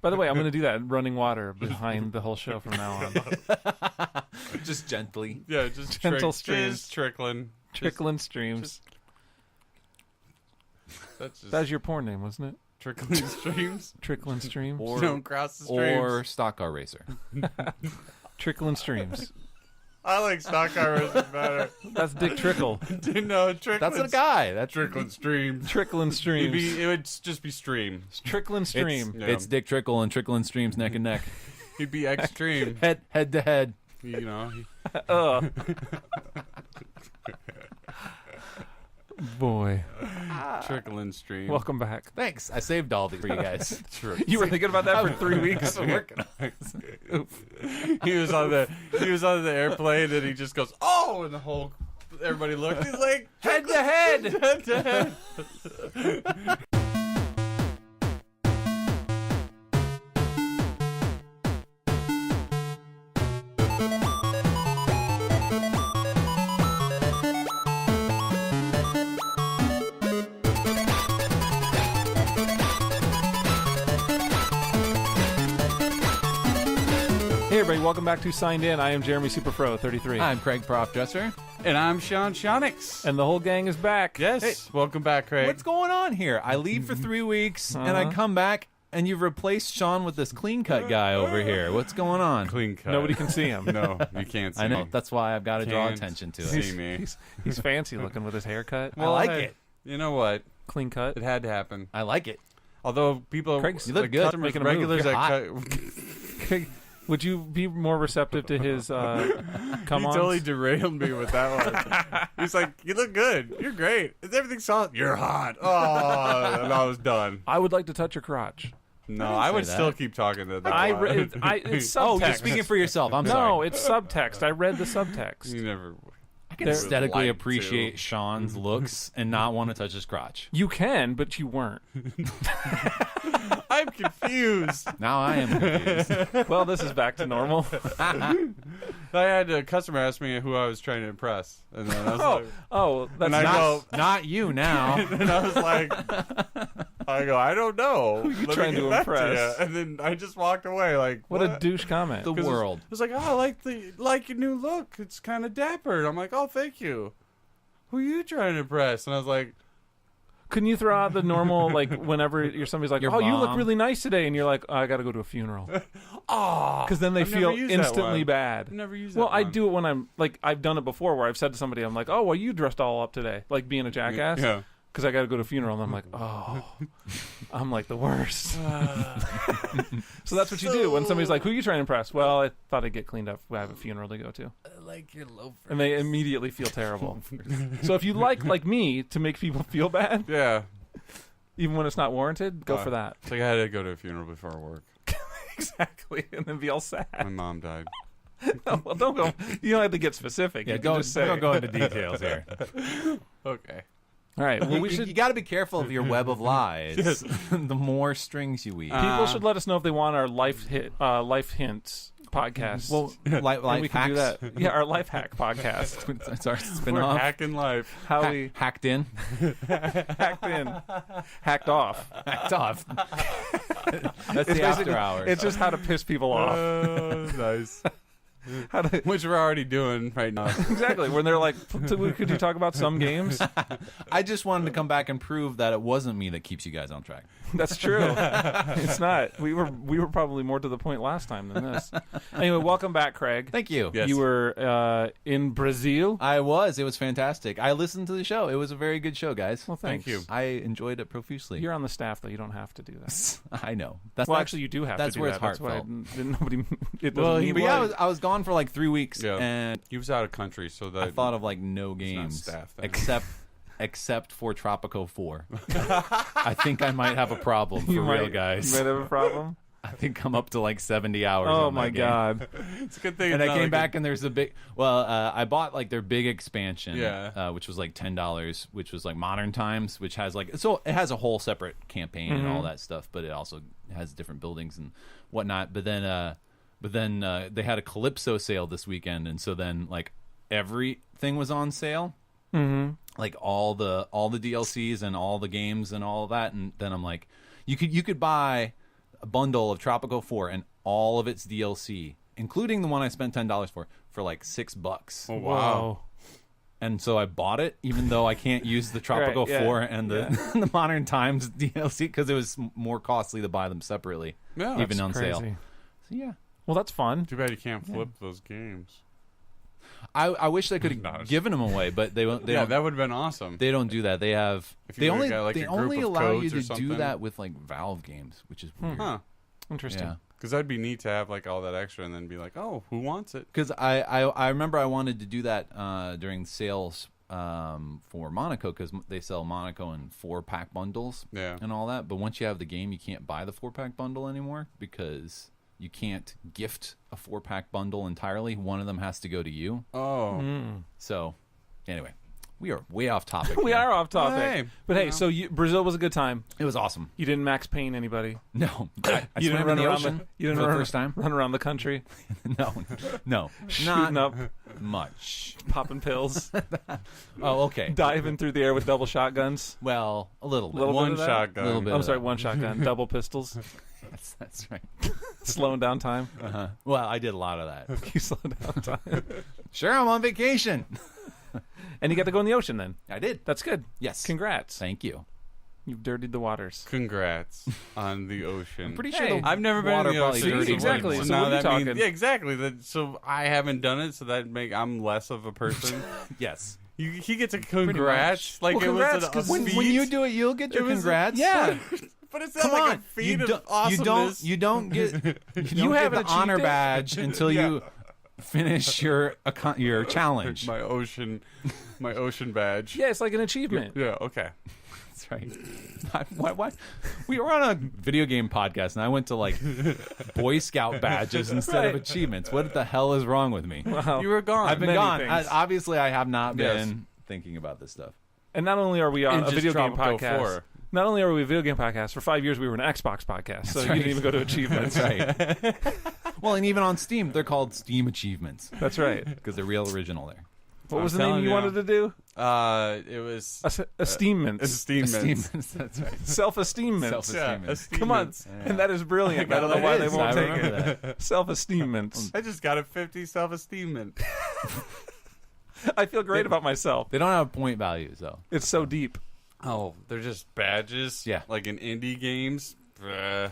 By the way, I'm going to do that running water behind the whole show from now on. Just gently. Yeah, just Gentle streams. Just trickling. Trickling streams. That's just That was your porn name, wasn't it? trickling streams. Trickling streams. Or, Don't cross the streams. or stock car racer. Trickling streams. I like stock car racing better. That's Dick Trickle. No, trickling. That's a guy. That's Trickling streams. Trickling streams. It would just be stream. Trickling stream. Yeah. It's Dick Trickle and Trickling Streams neck and neck. He'd be extreme. Head to head. You know. Boy. Trickling stream. Welcome back. Thanks. I saved all these for you guys. True. You were thinking about that for 3 weeks. I've been working on it. He was on the airplane and he just goes, oh, and the whole everybody looked. He's like, Head to head. head to head. Hey everybody, welcome back to Signed In. I am Jeremy Superfro 33. I'm Craig Prof Dresser. And I'm Sean Shonix. And the whole gang is back. Yes. Hey. Welcome back, Craig. What's going on here? I leave for 3 weeks and I come back and you've replaced Sean with this clean cut guy over here. What's going on? Clean cut. Nobody can see him. No, you can't see I know. me. That's why I've got to draw Can't attention to see it. me. He's fancy looking with his haircut. I like hey, it. You know what? Clean cut. It had to happen. I like it. Although people, Craig's- You look like good. customers, Making a move. regulars You're that Would you be more receptive to his he come-ons? totally derailed me with that one. He's like, "You look good. You're great. Is everything solid? You're hot." Oh, and I was done. I would like to touch your crotch. No, I would say still that. keep talking to that. It's subtext. Oh, you're speaking for yourself. I'm No, sorry. it's subtext. I read the subtext. You never. I can There- aesthetically like appreciate to. Sean's looks and not want to touch his crotch. You can, but you weren't. I'm confused. Now I am confused. Well, this is back to normal. I had a customer ask me who I was trying to impress, and then I was like, That's and I not. go, Not you now. and I was like, I don't know. Who you trying to impress? And then I just walked away. Like, What a douche comment. The 'Cause world. It was like, oh, I like your new look. It's kind of dapper. And I'm like, oh, thank you. Who are you trying to impress? And I was like, Couldn't you throw out the normal, like, whenever somebody's like, Your oh, you look mom. really nice today, and you're like, oh, I got to go to a funeral. oh. Because then they I've feel never used that instantly one. bad. I've never used Well, that I one. do it when I'm, like, I've done it before where I've said to somebody, I'm like, oh, well, you dressed all up today. Like, being a jackass. Yeah. Because I got to go to a funeral, and I'm like, oh, I'm like the worst. So that's what you do when somebody's like, who are you trying to impress? Well, I thought I'd get cleaned up. I have a funeral to go to. I like your loafers. And they immediately feel terrible. So if you like me, to make people feel bad, Yeah. even when it's not warranted, go for that. It's like I had to go to a funeral before work. Exactly. And then be all sad. My mom died. No, well, don't go. You don't have to get specific. Yeah, You can don't just say. go into details here. Okay. All right. Well, we You should. got to be careful of your web of lies. Yes. The more strings you weave. People should let us know if they want our life hints podcast. Well, and life we can do hacks. that. Yeah, our life hack podcast. It's our We're spin-off. hacking life. How we Hacked in. hacked in, hacked off. Hacked off. That's It's the after basically- hours. It's just how to piss people off. Nice. How to, Which we're already doing right now. exactly. When they're like, could you talk about some games? I just wanted to come back and prove that it wasn't me that keeps you guys on track. That's true. It's not. We were probably more to the point last time than this. Anyway, welcome back, Craig. Thank you. Yes. You were in Brazil. I was. It was fantastic. I listened to the show. It was a very good show, guys. Well, thanks. Thank you. I enjoyed it profusely. You're on the staff, though. You don't have to do that. I know. That's Well, not- actually, you do have that's to do where that. it's That's why heartfelt. nobody. It doesn't Well, mean But yeah, much. I was gone for like 3 weeks, Yeah. and He was out of country, so that I thought of like no not games staff then. except for Tropico 4. I think I might have a problem for real, guys. You might have a problem. I think I'm up to like 70 hours. Oh on my that game. god! it's a good thing. And it's I not came like back and there's a big. Well, I bought like their big expansion, Yeah. which was like $10, which was like Modern Times, which has like so it has a whole separate campaign and all that stuff, but it also has different buildings and whatnot. But then they had a Calypso sale this weekend, and so then like everything was on sale. Mm-hmm. Like all the DLCs and all the games and all of that, and then I'm like, you could buy a bundle of Tropico 4 and all of its DLC, including the one I spent $10 for like $6. Oh, wow. Whoa. And so I bought it, even though I can't use the Tropico Right, yeah, 4 and the Modern Times DLC because it was more costly to buy them separately, Yeah, even on Crazy. sale. So yeah, Well, that's fun. Too bad you can't flip those games. I wish they could have given them away, but they don't. That would have been awesome. They don't do that. They have. If you They would've only got, like, they a group only of allow you codes or to do something. that with like Valve games, which is weird. Huh. Interesting. Yeah. Because that'd be neat to have like all that extra and then be like, oh, who wants it? Because I remember I wanted to do that during sales for Monaco because they sell Monaco in 4-pack bundles Yeah. and all that. But once you have the game, you can't buy the 4-pack bundle anymore because you can't gift a 4-pack bundle entirely. One of them has to go to you. Oh. So anyway, we are way off topic. We here. are off topic. Hey, But hey, so Brazil was a good time. It was awesome. You didn't Max Payne anybody. No, I You didn't swam run in the around ocean you didn't for the run, first time. run around the country No, shooting not up, much. popping pills, Oh, okay. diving through the air with double shotguns. Well, a little bit. Little bit one of that? shotgun. Little bit. I'm of sorry, that. one shotgun, double pistols, That's right. slowing down time. Well, I did a lot of that. You slow down time, Sure, I'm on vacation. and you got to go in the ocean. Then I did. that's good. Yes. Congrats. Thank you. You've dirtied the waters. Congrats on the ocean. Pretty Hey, sure the I've never been water in the probably ocean. dirty exactly, once. so now what are you that means, talking? yeah, exactly. So I haven't done it, so that I'm less of a person. Yes. He gets a congrats. Like Well, it congrats, was a 'cause When feat. you do it, you'll get your It was- congrats. Yeah. But it's not Come like on. a feat of awesomeness. You don't get. You haven't have the honor achieved it? badge until you finish your challenge. my ocean badge. Yeah, it's like an achievement. Yeah. Okay. That's right. Why? We were on a video game podcast, and I went to like Boy Scout badges instead of Right. achievements. What the hell is wrong with me? Wow. You were gone. I've been many gone. things. Obviously, I have not Yes. been thinking about this stuff. And not only are we on And a just video game Tropico podcast, 4. not only are we a video game podcast, for 5 years we were an Xbox podcast, so That's you right. didn't even go to achievements. That's right. Well, and even on Steam, they're called Steam Achievements That's right. because they're real original there. What I'm was the name telling you you. wanted to do? It was Esteements. esteements. That's right. Self-esteements. Yeah, Esteements. Come on. And that is brilliant. I don't know why they won't I take remember it. that. Self-esteements. I just got a 50 self-esteemment. I feel great about myself. They don't have point values though. It's so deep. Oh, they're just badges. Yeah. Like in indie games. Bruh.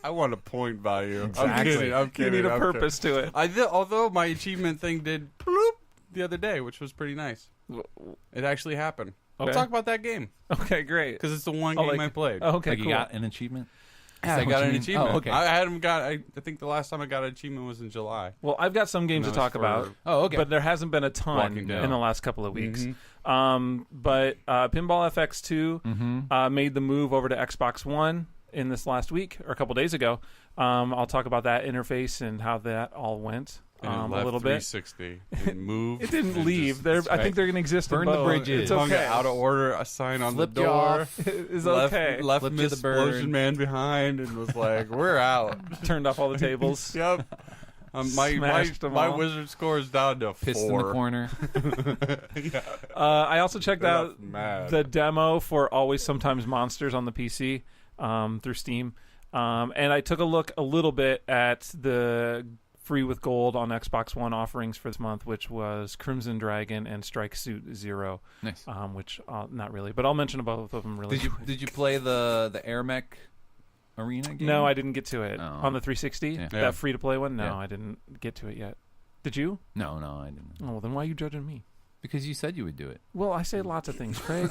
I want a point value. I'm Exactly. kidding. I'm You kidding. need a I'm purpose to it. kidding. Although my achievement thing did bloop the other day, which was pretty nice. It actually happened. Okay. I'll talk about that game Okay, great. because it's the one Oh, game like- I played. Oh, okay, Like cool. you got an achievement. Yeah, I Is that got what an you mean? achievement. Oh, okay. I hadn't got. I think the last time I got an achievement was in July. Well, I've got some games And to that was talk about, for- Oh, okay. but there hasn't been a ton Walking Dead. in the last couple of weeks. Mhm. But Pinball FX2 Mm-hmm. made the move over to Xbox One in this last week or a couple days ago. I'll talk about that interface and how that all went And it a left little bit. 360. It moved. It didn't and leave. just- They're, that's I think right. they're going to exist Burn in the both. bridges. It's hung okay. out of order. A sign on Flipped the you door. off. It's Left, okay. left Flipped you Miss the bird. Explosion Man behind and was like, "We're out." Turned off all the tables. Yep. My Smashed them all. wizard score is down to Pissed 4. in the corner. I also checked They're out mad. the demo for Always Sometimes Monsters on the PC through Steam. And I took a look a little bit at the free with gold on Xbox One offerings for this month, which was Crimson Dragon and Strike Suit Zero. Nice. Which not really, but I'll mention both of them really. Did you play the Air Mech Arena game? No, I didn't get to it Oh. on the 360. Yeah. Yeah. That free to play one. No, Yeah. I didn't get to it yet. Did you? No, I didn't. Oh, well, then why are you judging me? Because you said you would do it. Well, I say lots of things, Craig.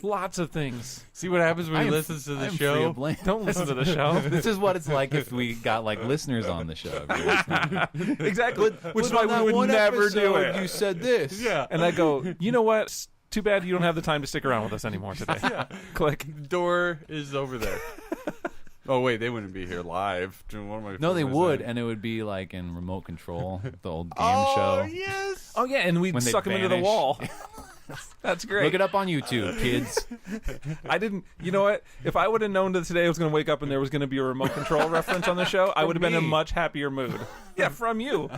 Lots of things. See what happens when I he am- listens to the I'm free show. of blame. Don't listen to the show. This is what it's like if we got like listeners on the show. Exactly. Which is But why on that we one would never do episode, it. You said this. Yeah. And I go, you know what? Too bad you don't have the time to stick around with us anymore today. Click. Door is over there. Oh wait, they wouldn't be here live. One of my No, they friends would, said- and it would be like in remote control, the old game Oh show. yes. Oh, yeah, and we'd When they suck them into the vanish. wall. That's great. Look it up on YouTube, kids. I didn't, you know what? If I would have known that today I was going to wake up and there was going to be a remote control reference on the show, I would have been in a me. much happier mood. Yeah, from you.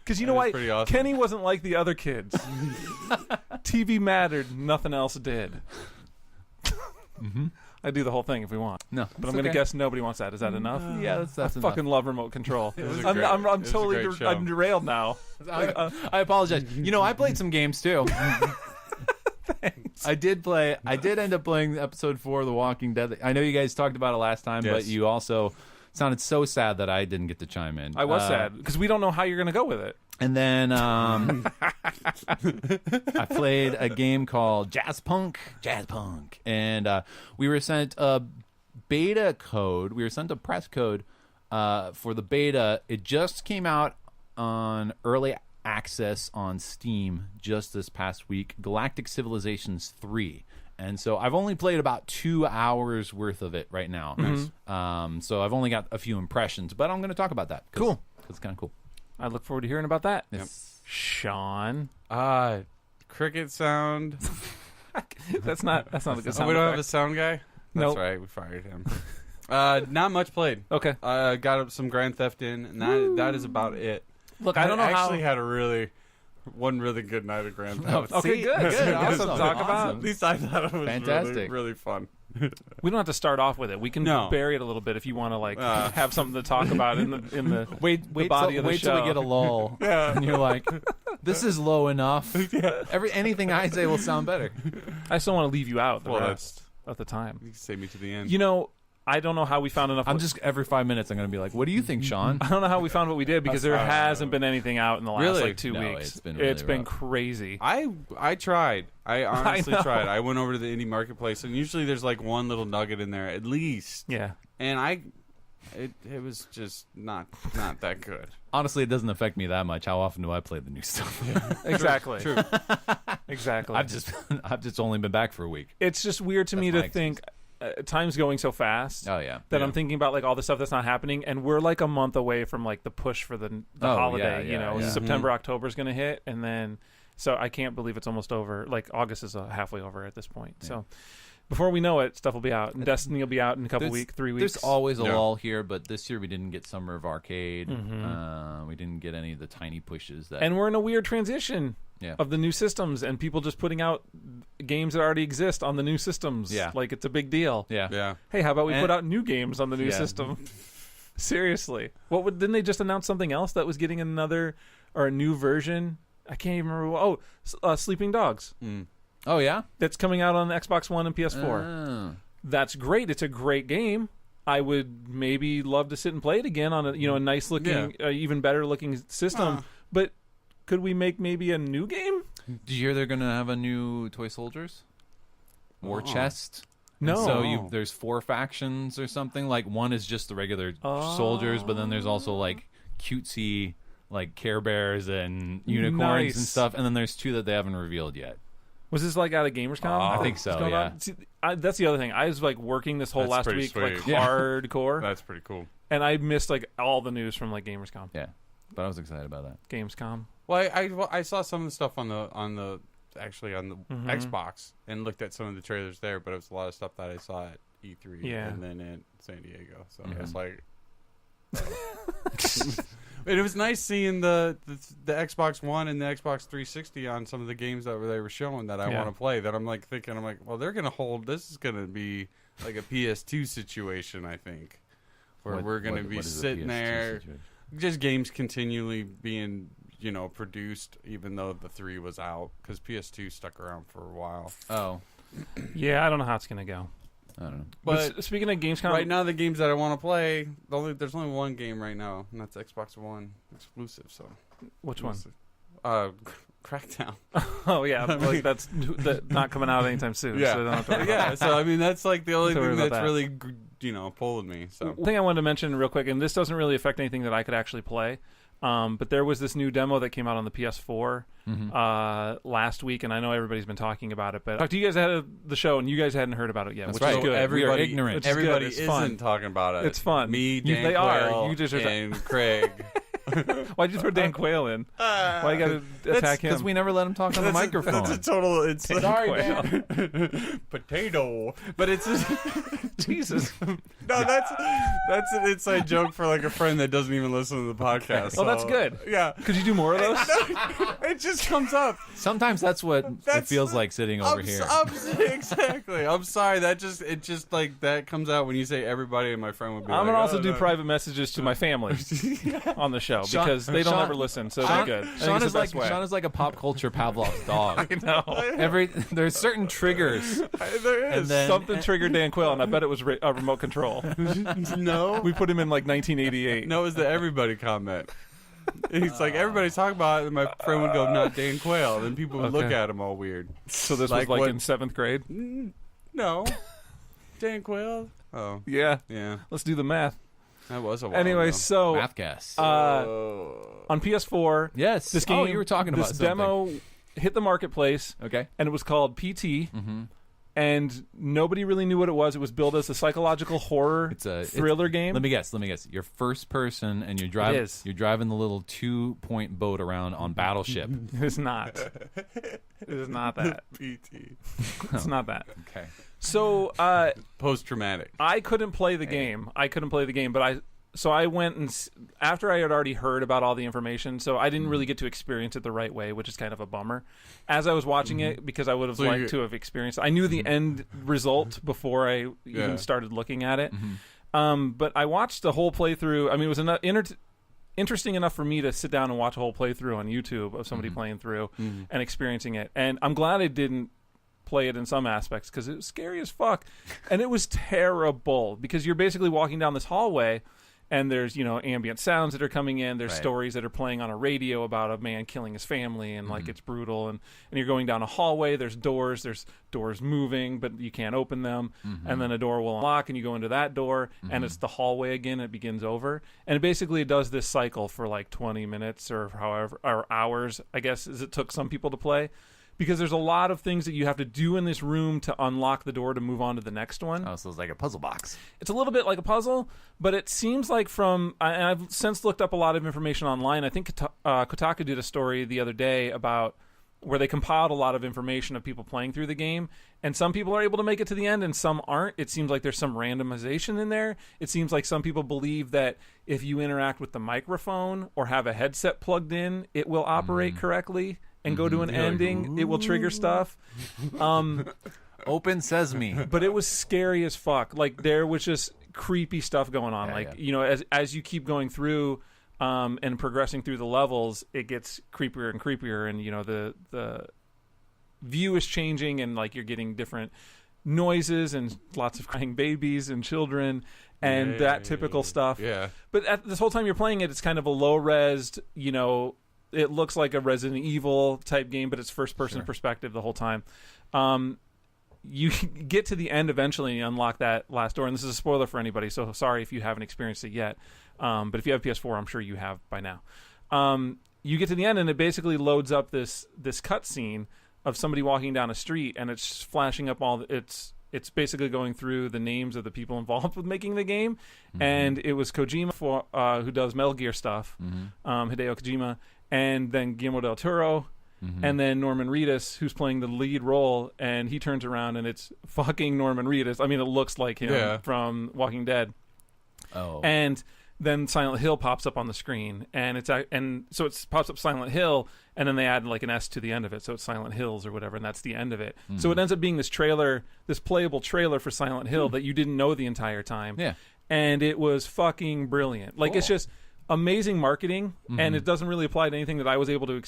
Because you know That what? is pretty awesome. Kenny wasn't like the other kids. TV mattered, nothing else did. I do the whole thing if we want. No, But I'm going to guess nobody wants that. Is that enough? Yeah, that's I enough. fucking love remote control. was I'm, great- I'm, it I'm was a totally great show. I'm derailed now. I apologize. I played some games too. I did end up playing episode 4 of The Walking Dead. I know you guys talked about it last time, but Yes. you also sounded so sad that I didn't get to chime in. I was sad because we don't know how you're going to go with it. And then I played a game called Jazzpunk, and we were sent a beta code. We were sent a press code for the beta. It just came out on early access on Steam just this past week. Galactic Civilizations 3. And so I've only played about 2 hours worth of it right now. Nice. So I've only got a few impressions, but I'm going to talk about that. Cool. Because it's kind of cool. I look forward to hearing about that. Yes. Sean. Cricket sound. That's not a good sound We don't have a effect. sound guy? Nope. That's right. We fired him. Not much played. Okay. Got some Grand Theft in, and that is about it. Look, I don't know actually how. had one really good night of Grand Theft. Okay, good. Awesome. Talk about. At least I thought it was Fantastic. really, really fun. We don't have to start off with it. We can No. bury it a little bit if you want to have something to talk about in the Wait body of the till we show. get a lull. And you're like, this is low enough. Anything I say will sound better. I still want to leave you out the Well, rest of the time. You can save me to the end. You know, I don't know how we found enough. I'm just every 5 minutes I'm going to be like, what do you think, Sean? I don't know how we found what we did because there hasn't been anything out in the last Really? 2 No, weeks. it's been really rough. crazy. I tried. I honestly know. tried. I went over to the indie marketplace, and usually there's like one little nugget in there at least. Yeah. And it was just not that good. Honestly, it doesn't affect me that much. How often do I play the new stuff? Exactly. True. Exactly. I've just only been back for a week. It's just weird to me That's to my think time's going so fast. Oh yeah. That Yeah. I'm thinking about like all the stuff that's not happening, and we're like a month away from like the push for the Oh, holiday. yeah, yeah. September, October is going to hit, and then so I can't believe it's almost over. Like August is halfway over at this point. Yeah. So before we know it, stuff will be out, and Destiny will be out in a couple weeks, 3 weeks. There's always a Yeah. lull here, but this year we didn't get Summer of Arcade. Mm-hmm. We didn't get any of the tiny pushes that. And we're in a weird transition Yeah. of the new systems, and people just putting out games that already exist on the new systems. Yeah. Like it's a big deal. yeah. Yeah. Hey, how about we And- put out new games on the new Yeah. system? Seriously, didn't they just announce something else that was getting another or a new version? I can't even remember. Sleeping Dogs. Oh yeah. That's coming out on Xbox One and PS4. Oh. That's great. It's a great game. I would maybe love to sit and play it again on a nice looking, even better looking system. But could we make maybe a new game? Did you hear they're gonna have a new Toy Soldiers War Chest? No. So there's 4 factions or something. Like one is just the regular soldiers, but then there's also like cutesy like Care Bears and unicorns Nice. and stuff. And then there's 2 that they haven't revealed yet. Was this like out of Gamescom? I think so, What's going yeah. on? See, that's the other thing. I was like working this whole That's last pretty week sweet. like Yeah. hardcore, That's pretty cool. and I missed like all the news from like Gamescom. Yeah, but I was excited about that. Gamescom. Well, I saw some of the stuff on the Xbox and looked at some of the trailers there, but it was a lot of stuff that I saw at E3 Yeah. and then at San Diego. So I was like, it was nice seeing the Xbox One and the Xbox 360 on some of the games that they were showing that I Yeah. want to play. That I'm like thinking, well, they're gonna hold. This is gonna be like a PS2 situation, I think, where we're gonna be what is the sitting PS2 there. situation? Just games continually being, produced, even though the 3 was out, because PS2 stuck around for a while. Oh, Yeah, I don't know how it's gonna go. I don't know. But speaking of Gamescom, Right now, the games that I want to play, there's only one game right now, and that's Xbox One exclusive. So which one? Crackdown. Oh yeah, like that's not coming out anytime soon. Yeah. So don't have to worry about Yeah, so I mean, that's like the only Don't worry thing about that's that. really, pulling me. So One thing I wanted to mention real quick, and this doesn't really affect anything that I could actually play, but there was this new demo that came out on the PS4 last week, and I know everybody's been talking about it, but I talked to you guys ahead of the show, and you guys hadn't heard about it yet, That's which right. is good. Everybody, ignorant. Which is good. everybody It's isn't fun. talking about it. It's fun. Me, They Dan are. Quayle, You just are- and Craig. Why'd you throw Dan Quayle in? Why you got to attack him? Because we never let him talk on the microphone. That's a total. It's Sorry, Dan. potato, but it's Jesus. no. That's an inside joke for like a friend that doesn't even listen to the podcast. Oh, that's good. Yeah. Could you do more of those? It just comes up. Sometimes that's what it feels like sitting over here. Exactly. I'm sorry. It just like that comes out when you say everybody, and my friend would be. I'm like, gonna also oh, do no. private messages to my family on the show because they don't Sean- ever listen, so they're good. I think Sean it's is the like best way. Sean is like a pop culture Pavlov's dog. I know. There's certain triggers. There And is. then- Something triggered Dan Quayle, and I bet it was a remote control. No. We put him in like 1988. No, it was the everybody comment. He's like, everybody's talking about it, and my friend would go, not Dan Quayle. Then people would look Okay. at him all weird. So this Like was like what- in 7th grade? No. Dan Quayle? Oh, Yeah. yeah. Let's do the math. That was a while Anyway, ago. so Math guess. on PS4, yes. this game, Oh, you were talking about this something. demo hit the marketplace, Okay. and it was called PT. And nobody really knew what it was. It was billed as a psychological horror thriller game. Let me guess. You're first person, and you're driving the little 2-point boat around on Battleship. It's not. It is not that. PT. It's not that. Okay. So Post-traumatic. I couldn't play the game. But I went and after I had already heard about all the information, so I didn't really get to experience it the right way, which is kind of a bummer. As I was watching it, because I would have liked to have experienced it. I knew the end result before I even started looking at it. But I watched the whole playthrough. I mean, it was interesting enough for me to sit down and watch a whole playthrough on YouTube of somebody playing through and experiencing it. And I'm glad I didn't play it in some aspects because it was scary as fuck. And it was terrible because you're basically walking down this hallway and there's, ambient sounds that are coming in. There's stories that are playing on a radio about a man killing his family and like it's brutal. And you're going down a hallway. There's doors moving, but you can't open them. And then a door will unlock and you go into that door and it's the hallway again. It begins over. And it does this cycle for like 20 minutes or hours, I guess, as it took some people to play. Because there's a lot of things that you have to do in this room to unlock the door to move on to the next one. Oh, so it's like a puzzle box. It's a little bit like a puzzle, but it seems like and I've since looked up a lot of information online. I think Kotaku did a story the other day about where they compiled a lot of information of people playing through the game, and some people are able to make it to the end and some aren't. It seems like there's some randomization in there. It seems like some people believe that if you interact with the microphone or have a headset plugged in, it will operate correctly and go to an ending. It will trigger stuff. Open sesame. But it was scary as fuck. Like, there was just creepy stuff going on. As you keep going through and progressing through the levels, it gets creepier and creepier, and the view is changing, and like you're getting different noises and lots of crying babies and children and that typical stuff. Yeah. But this whole time you're playing it, it's kind of a low-resed, it looks like a Resident Evil type game, but it's first-person perspective the whole time. You get to the end eventually and you unlock that last door. And this is a spoiler for anybody, so sorry if you haven't experienced it yet. But if you have PS4, I'm sure you have by now. You get to the end and it basically loads up this cutscene of somebody walking down a street, and it's flashing up it's basically going through the names of the people involved with making the game. And it was Kojima who does Metal Gear stuff, Hideo Kojima, and then Guillermo del Toro, and then Norman Reedus, who's playing the lead role, and he turns around and it's fucking Norman Reedus. I mean, it looks like him from Walking Dead. Oh. And then Silent Hill pops up on the screen, and so it pops up Silent Hill, and then they add like an S to the end of it, so it's Silent Hills or whatever, and that's the end of it. So it ends up being this playable trailer for Silent Hill that you didn't know the entire time. Yeah. And it was fucking brilliant. Like, it's just amazing marketing, and it doesn't really apply to anything that I was able to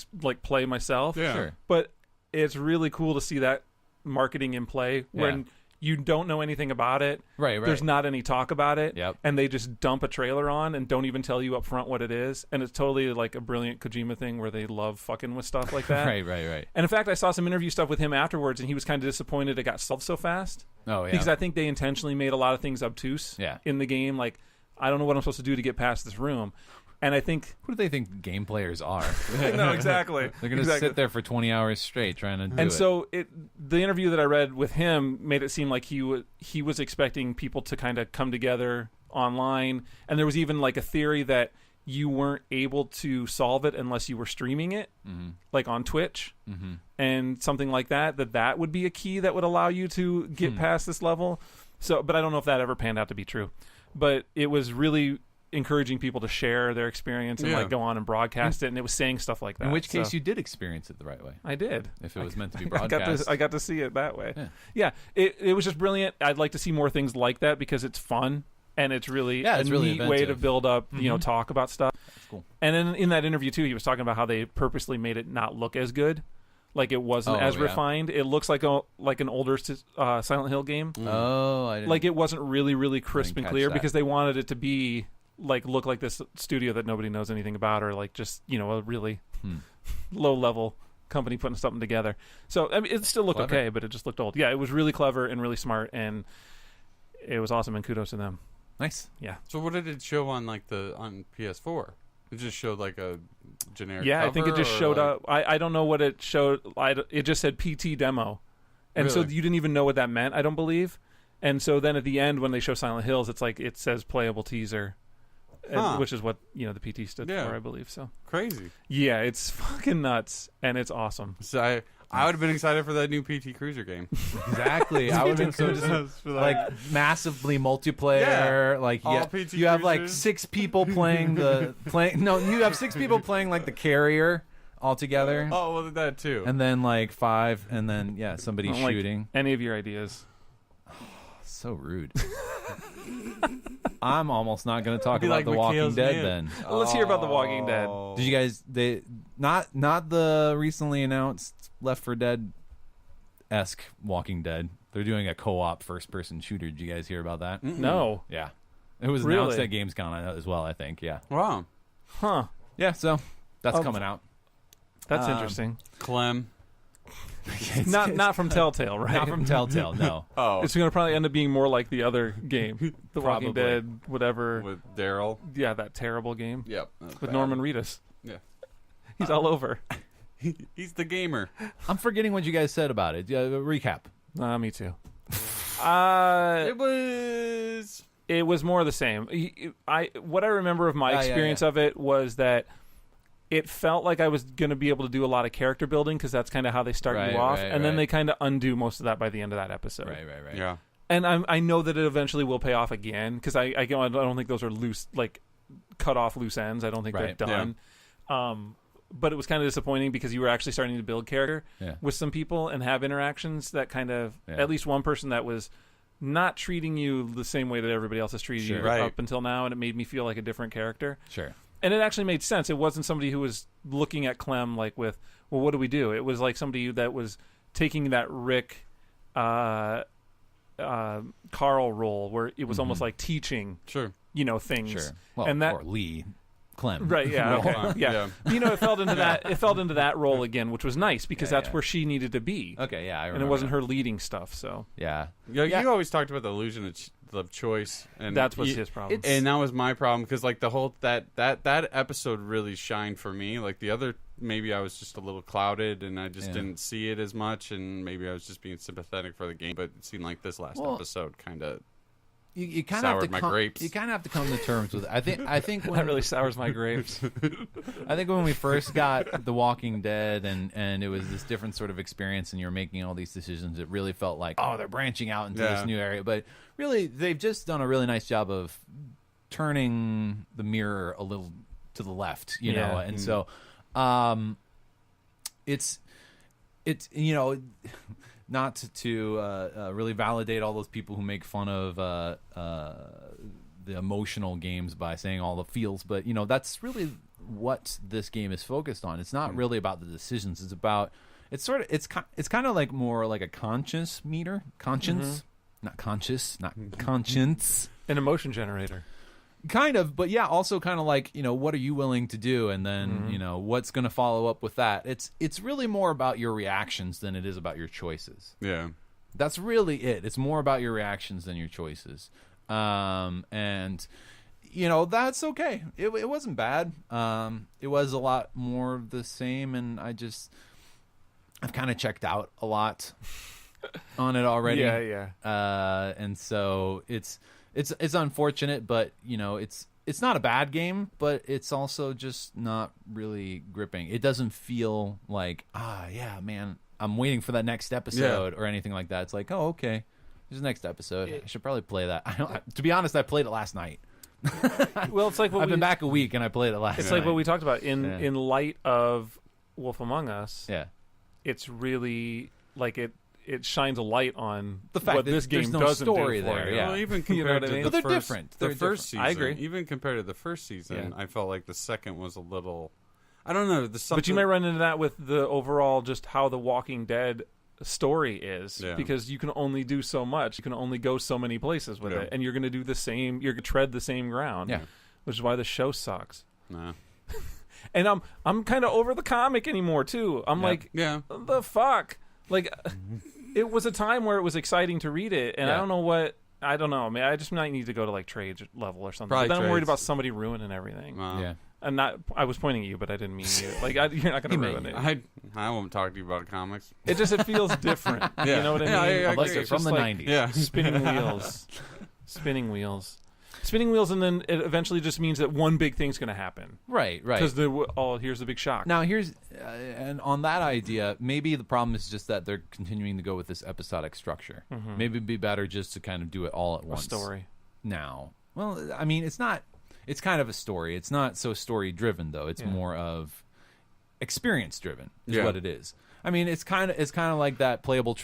play myself. Yeah. Sure. But it's really cool to see that marketing in play when you don't know anything about it. Right. There's not any talk about it. Yep. And they just dump a trailer on and don't even tell you up front what it is. And it's totally like a brilliant Kojima thing where they love fucking with stuff like that. Right. And in fact, I saw some interview stuff with him afterwards, and he was kind of disappointed it got solved so fast. Oh, yeah. Because I think they intentionally made a lot of things obtuse in the game. Like, I don't know what I'm supposed to do to get past this room. And I think... Who do they think game players are? No, exactly. They're going to sit there for 20 hours straight trying to do it. And so the interview that I read with him made it seem like he was expecting people to kind of come together online. And there was even like a theory that you weren't able to solve it unless you were streaming it, like on Twitch, and something like that would be a key that would allow you to get past this level. So, but I don't know if that ever panned out to be true. But it was really encouraging people to share their experience and like go on and broadcast it, and it was saying stuff like that. In which case, you did experience it the right way. I did. If it was meant to be broadcast, I got to see it that way. Yeah, it was just brilliant. I'd like to see more things like that because it's fun. And it's really a really neat way to inventive. build up, talk about stuff. That's cool. And in that interview, too, he was talking about how they purposely made it not look as good. Like, it wasn't as refined. It looks like an older Silent Hill game. Oh, I didn't. Like, it wasn't really, really crisp and clear that. because they wanted it to be, like, look like this studio that nobody knows anything about, or, like, just, a really low-level company putting something together. So, I mean, it still looked okay, but it just looked old. Yeah, it was really clever and really smart, and it was awesome, and kudos to them. Nice. Yeah. So what did it show on on PS4? It just showed like a generic. Yeah, I think it just showed like... up. I don't know what it showed. It just said PT demo, and so Really? you didn't even know what that meant. I don't believe. And so then at the end, when they show Silent Hills, it's like it says playable teaser, which is what the PT stood for, I believe. So Crazy. yeah, it's fucking nuts, and it's awesome. So I would have been excited for that new PT Cruiser game. Exactly. I would have been so just like massively multiplayer. Yeah. Like All PT you have like cruisers. 6 people playing you have 6 people playing like the carrier all together. Oh, well, that too. And then like 5, and then somebody I don't like shooting. any of your ideas? So rude. I'm almost not going to talk Be about like The Walking Mikhail's Dead man. then. Well, let's hear about The Walking Dead. Did you guys? They not the recently announced Left 4 Dead-esque Walking Dead. They're doing a co-op first-person shooter. Did you guys hear about that? No. Yeah, it was Really? announced at Gamescom as well. I think. Yeah. Wow. Huh. Yeah. So that's coming out. That's interesting. Clem. Not from Telltale, right? Not from Telltale. No. Oh. It's going to probably end up being more like the other game, The Walking Probably. Dead, whatever. With Daryl. Yeah, that terrible game Yep. with Norman Reedus. Yeah. He's all over. He's the gamer. I'm forgetting what you guys said about it. Recap. Me too. It was It was more of the same. What I remember of my experience of it was that it felt like I was going to be able to do a lot of character building because that's kind of how they start you off, and then they kind of undo most of that by the end of that episode. Right. Yeah. And I know that it eventually will pay off again because I don't think those are loose, like cut off loose ends. I don't think they're done. Yeah. But it was kind of disappointing because you were actually starting to build character Yeah. with some people and have interactions that kind of at least one person that was not treating you the same way that everybody else has treated you up until now, and it made me feel like a different character. Sure. And it actually made sense. It wasn't somebody who was looking at Clem like with, well, what do we do? It was like somebody that was taking that Rick Carl role where it was almost like teaching things. Sure. Well, and that, or Lee Clem. Right, yeah, okay. Yeah. It fell into that. It fell into that role again, which was nice because that's where she needed to be. Okay, yeah, I remember. And it wasn't her leading stuff. So you always talked about the illusion of choice, and that's what's his problem. And that was my problem because like the whole that episode really shined for me. Like the other, maybe I was just a little clouded and I just didn't see it as much, and maybe I was just being sympathetic for the game. But it seemed like this last episode kind of. You kind of have to my grapes. You kind of have to come to terms with it. I think when, that really sours my grapes. I think when we first got The Walking Dead and it was this different sort of experience and you're making all these decisions, it really felt like, oh, they're branching out into this new area. But really, they've just done a really nice job of turning the mirror a little to the left, you know. And so it's not to really validate all those people who make fun of the emotional games by saying all the feels, but that's really what this game is focused on. It's not really about the decisions. It's about it's kind of like more like a conscience, not conscience, An emotion generator. Kind of, but also kind of like, what are you willing to do, and then what's going to follow up with that. It's really more about your reactions than it is about your choices. Yeah, that's really it. It's more about your reactions than your choices, and that's okay. It wasn't bad. It was a lot more of the same, and I've kind of checked out a lot on it already. Yeah. And so it's unfortunate, but it's not a bad game, but it's also just not really gripping. It doesn't feel like, yeah, man, I'm waiting for that next episode or anything like that. It's like, oh, okay, here's the next episode. I should probably play that. To be honest, I played it last night. Well, it's like I've been back a week and I played it last night. It's like what we talked about in light of Wolf Among Us. Yeah, it's really like it shines a light on the fact what that this game no doesn't story do for there. you. Yeah. Well, even compared to But they're different. The They're first different. season, I agree. Even compared to the first season, I felt like the second was a little. I don't know. But you might run into that with the overall just how the Walking Dead story is, because you can only do so much. You can only go so many places with it, and you're going to do the same. You're going to tread the same ground. Yeah, which is why the show sucks. Nah. And I'm kind of over the comic anymore too. I'm like, the fuck, like. It was a time where it was exciting to read it, and I don't know. I mean, I just might need to go to like trade level or something. But then I'm worried about somebody ruining everything. And I was pointing at you, but I didn't mean you. Like, you're not going to ruin it. I won't talk to you about comics. It feels different. You know what I mean? I like it from the 90s. Yeah, spinning wheels. Spinning wheels, and then it eventually just means that one big thing's going to happen. Right. Because here's the big shock. Now, and on that idea, maybe the problem is just that they're continuing to go with this episodic structure. Mm-hmm. Maybe it'd be better just to kind of do it all at once. A story. Now. Well, I mean, it's kind of a story. It's not so story-driven, though. It's more of experience-driven is what it is. I mean, it's kind of like that playable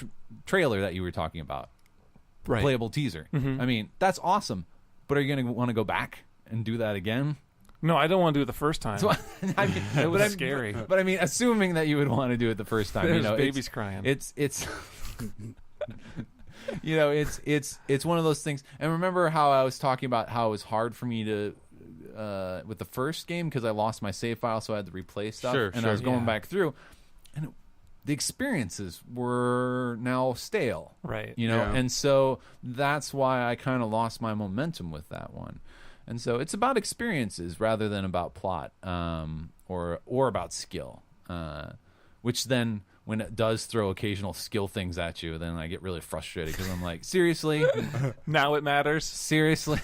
trailer that you were talking about. Right. Playable teaser. Mm-hmm. I mean, that's awesome. But are you going to want to go back and do that again? No, I don't want to do it the first time. So, I mean, it was scary. But I mean, assuming that you would want to do it the first time, there's babies crying. It's it's one of those things. And remember how I was talking about how it was hard for me to with the first game because I lost my save file, so I had to replay stuff. I was going back through, and the experiences were now stale, right? And so that's why I kind of lost my momentum with that one. And so it's about experiences rather than about plot, or about skill. Which then, when it does throw occasional skill things at you, then I get really frustrated because I'm like, seriously, now it matters. Seriously.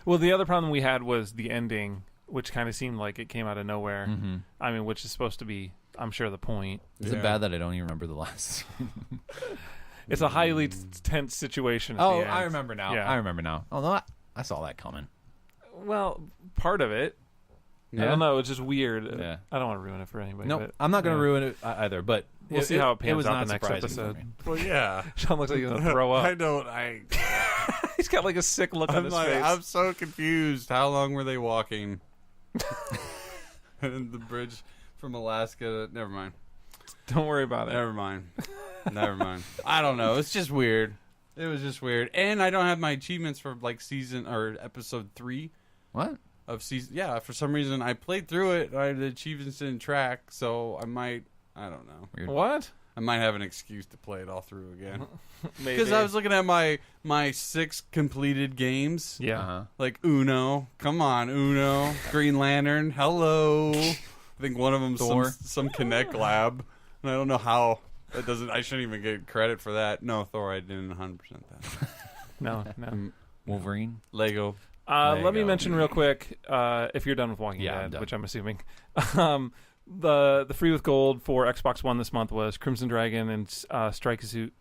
Well, the other problem we had was the ending, which kind of seemed like it came out of nowhere. Mm-hmm. I mean, which is supposed to be, I'm sure, the point. Is it bad that I don't even remember the last? It's a highly tense situation. Oh, I remember now. Yeah. I remember now. Oh, no, I saw that coming. Well, part of it. Yeah. I don't know. It's just weird. Yeah. I don't want to ruin it for anybody. No, I'm not going to ruin it either. But we'll see how it pans was out not the next episode. Well, yeah. Sean looks like he's going to throw up. He's got like a sick look on his face. I'm so confused. How long were they walking? And the bridge from Alaska. Never mind. Don't worry about it. Never mind. I don't know. It's just weird. It was just weird. And I don't have my achievements for like season or episode 3. What? Of season. Yeah, for some reason I played through it. The achievements didn't track, so I don't know. Weird. What? I might have an excuse to play it all through again. Maybe. Because I was looking at my 6 completed games. Yeah. Uh-huh. Like Uno. Come on, Uno. Green Lantern. Hello. I think one of them some Connect Lab. And I don't know how. I shouldn't even get credit for that. No, Thor, I didn't 100% that. No. Wolverine. Lego. Let me mention real quick, if you're done with Walking Dead, which I'm assuming, the free with gold for Xbox One this month was Crimson Dragon and Strike Suit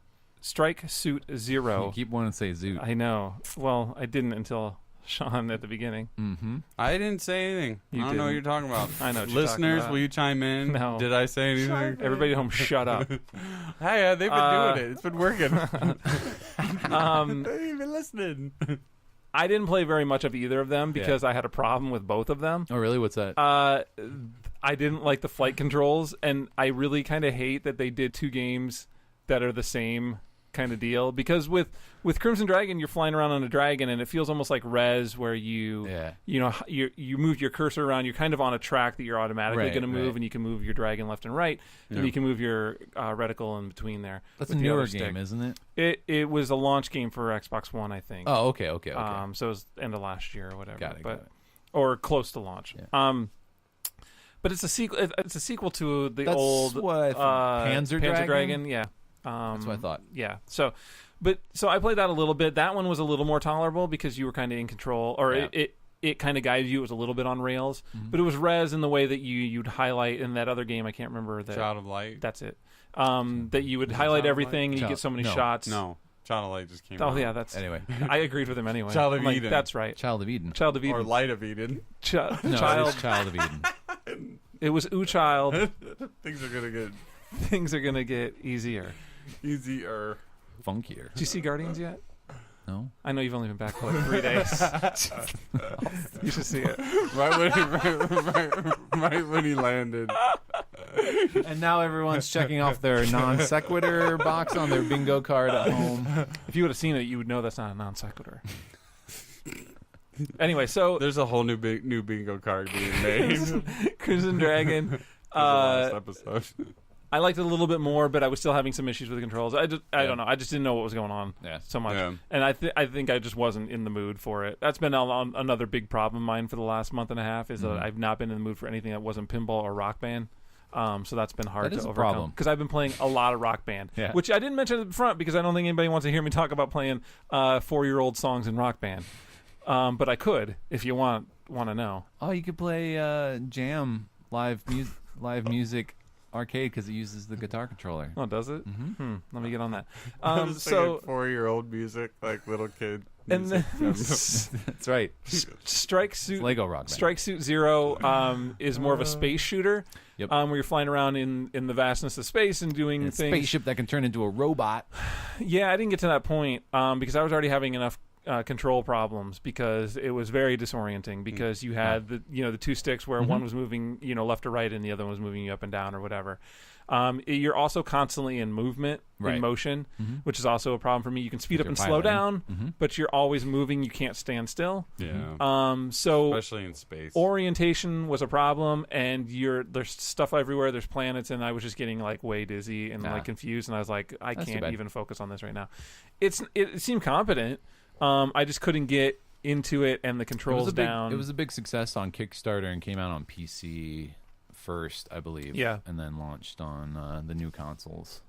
Zero. You keep wanting to say Zoot. I know. Well, I didn't until Sean at the beginning. Mm-hmm. I didn't say anything. I don't know what you're talking about. I know what you're Listeners, talking about. will you chime in? No. Did I say anything? Everybody at home, shut up. Hey, they've been doing it. It's been working. They ain't even listening. I didn't play very much of either of them because I had a problem with both of them. Oh, really? What's that? I didn't like the flight controls, and I really kind of hate that they did 2 games that are the same kind of deal. Because with Crimson Dragon, you're flying around on a dragon, and it feels almost like Res, where you move your cursor around. You're kind of on a track that you're automatically going to move, and you can move your dragon left and right, and you can move your reticle in between there. That's a newer game, isn't it? It was a launch game for Xbox One, I think. Oh, okay. So it was end of last year or whatever. Got it. Or close to launch. Yeah. But it's a sequel. It's a sequel to the That's old what I thought. Panzer Dragon. Yeah, that's what I thought. Yeah. So I played that a little bit. That one was a little more tolerable because you were kind of in control, or it it kind of guided you. It was a little bit on rails, but it was res in the way that you'd highlight in that other game. I can't remember that. Child of Light. That's it. That you would highlight everything and you get so many shots. No, Child of Light just came out. Oh yeah, that's Anyway, I agreed with him anyway. Child of I'm like, Eden. that's right. Child of Eden. Child of Eden. Or Light of Eden. No, it is Child of Eden. It was Ooh Child. Things are gonna get Things are gonna get easier. easier. Funkier. Did you see Guardians yet? No. I know you've only been back for like 3 days. You should see it. Right when he landed. And now everyone's checking off their non sequitur box on their bingo card at home. If you would have seen it, you would know that's not a non sequitur. Anyway, so There's a whole new bingo card being made. Crimson Dragon. Last episode. I liked it a little bit more, but I was still having some issues with the controls. I don't know. I just didn't know what was going on so much, and I think I just wasn't in the mood for it. That's been another big problem of mine for the last month and a half. Is that I've not been in the mood for anything that wasn't pinball or Rock Band. So that's been hard to overcome because I've been playing a lot of Rock Band, which I didn't mention at the front because I don't think anybody wants to hear me talk about playing 4-year-old songs in Rock Band. But I could if you want to know. Oh, you could play Jam live music arcade because it uses the guitar controller. Oh, does it? Let me get on that. So 4-year-old music, like little kid. And then That's right. Strike Suit Lego Rock Band. Strike Suit Zero is more of a space shooter, where you're flying around in the vastness of space and doing a things. Spaceship that can turn into a robot. Yeah, I didn't get to that point because I was already having enough control problems because it was very disorienting because you had the two sticks where one was moving left or right and the other one was moving you up and down or whatever. You're also constantly in movement, in motion, which is also a problem for me. You can speed up and slow down, but you're always moving. You can't stand still. Yeah. So especially in space, orientation was a problem, and there's stuff everywhere. There's planets, and I was just getting like way dizzy and like confused, and I was like, I can't even focus on this right now. It seemed competent. I just couldn't get into it, and the controls down. It was a big success on Kickstarter and came out on PC first, I believe. Yeah, and then launched on the new consoles.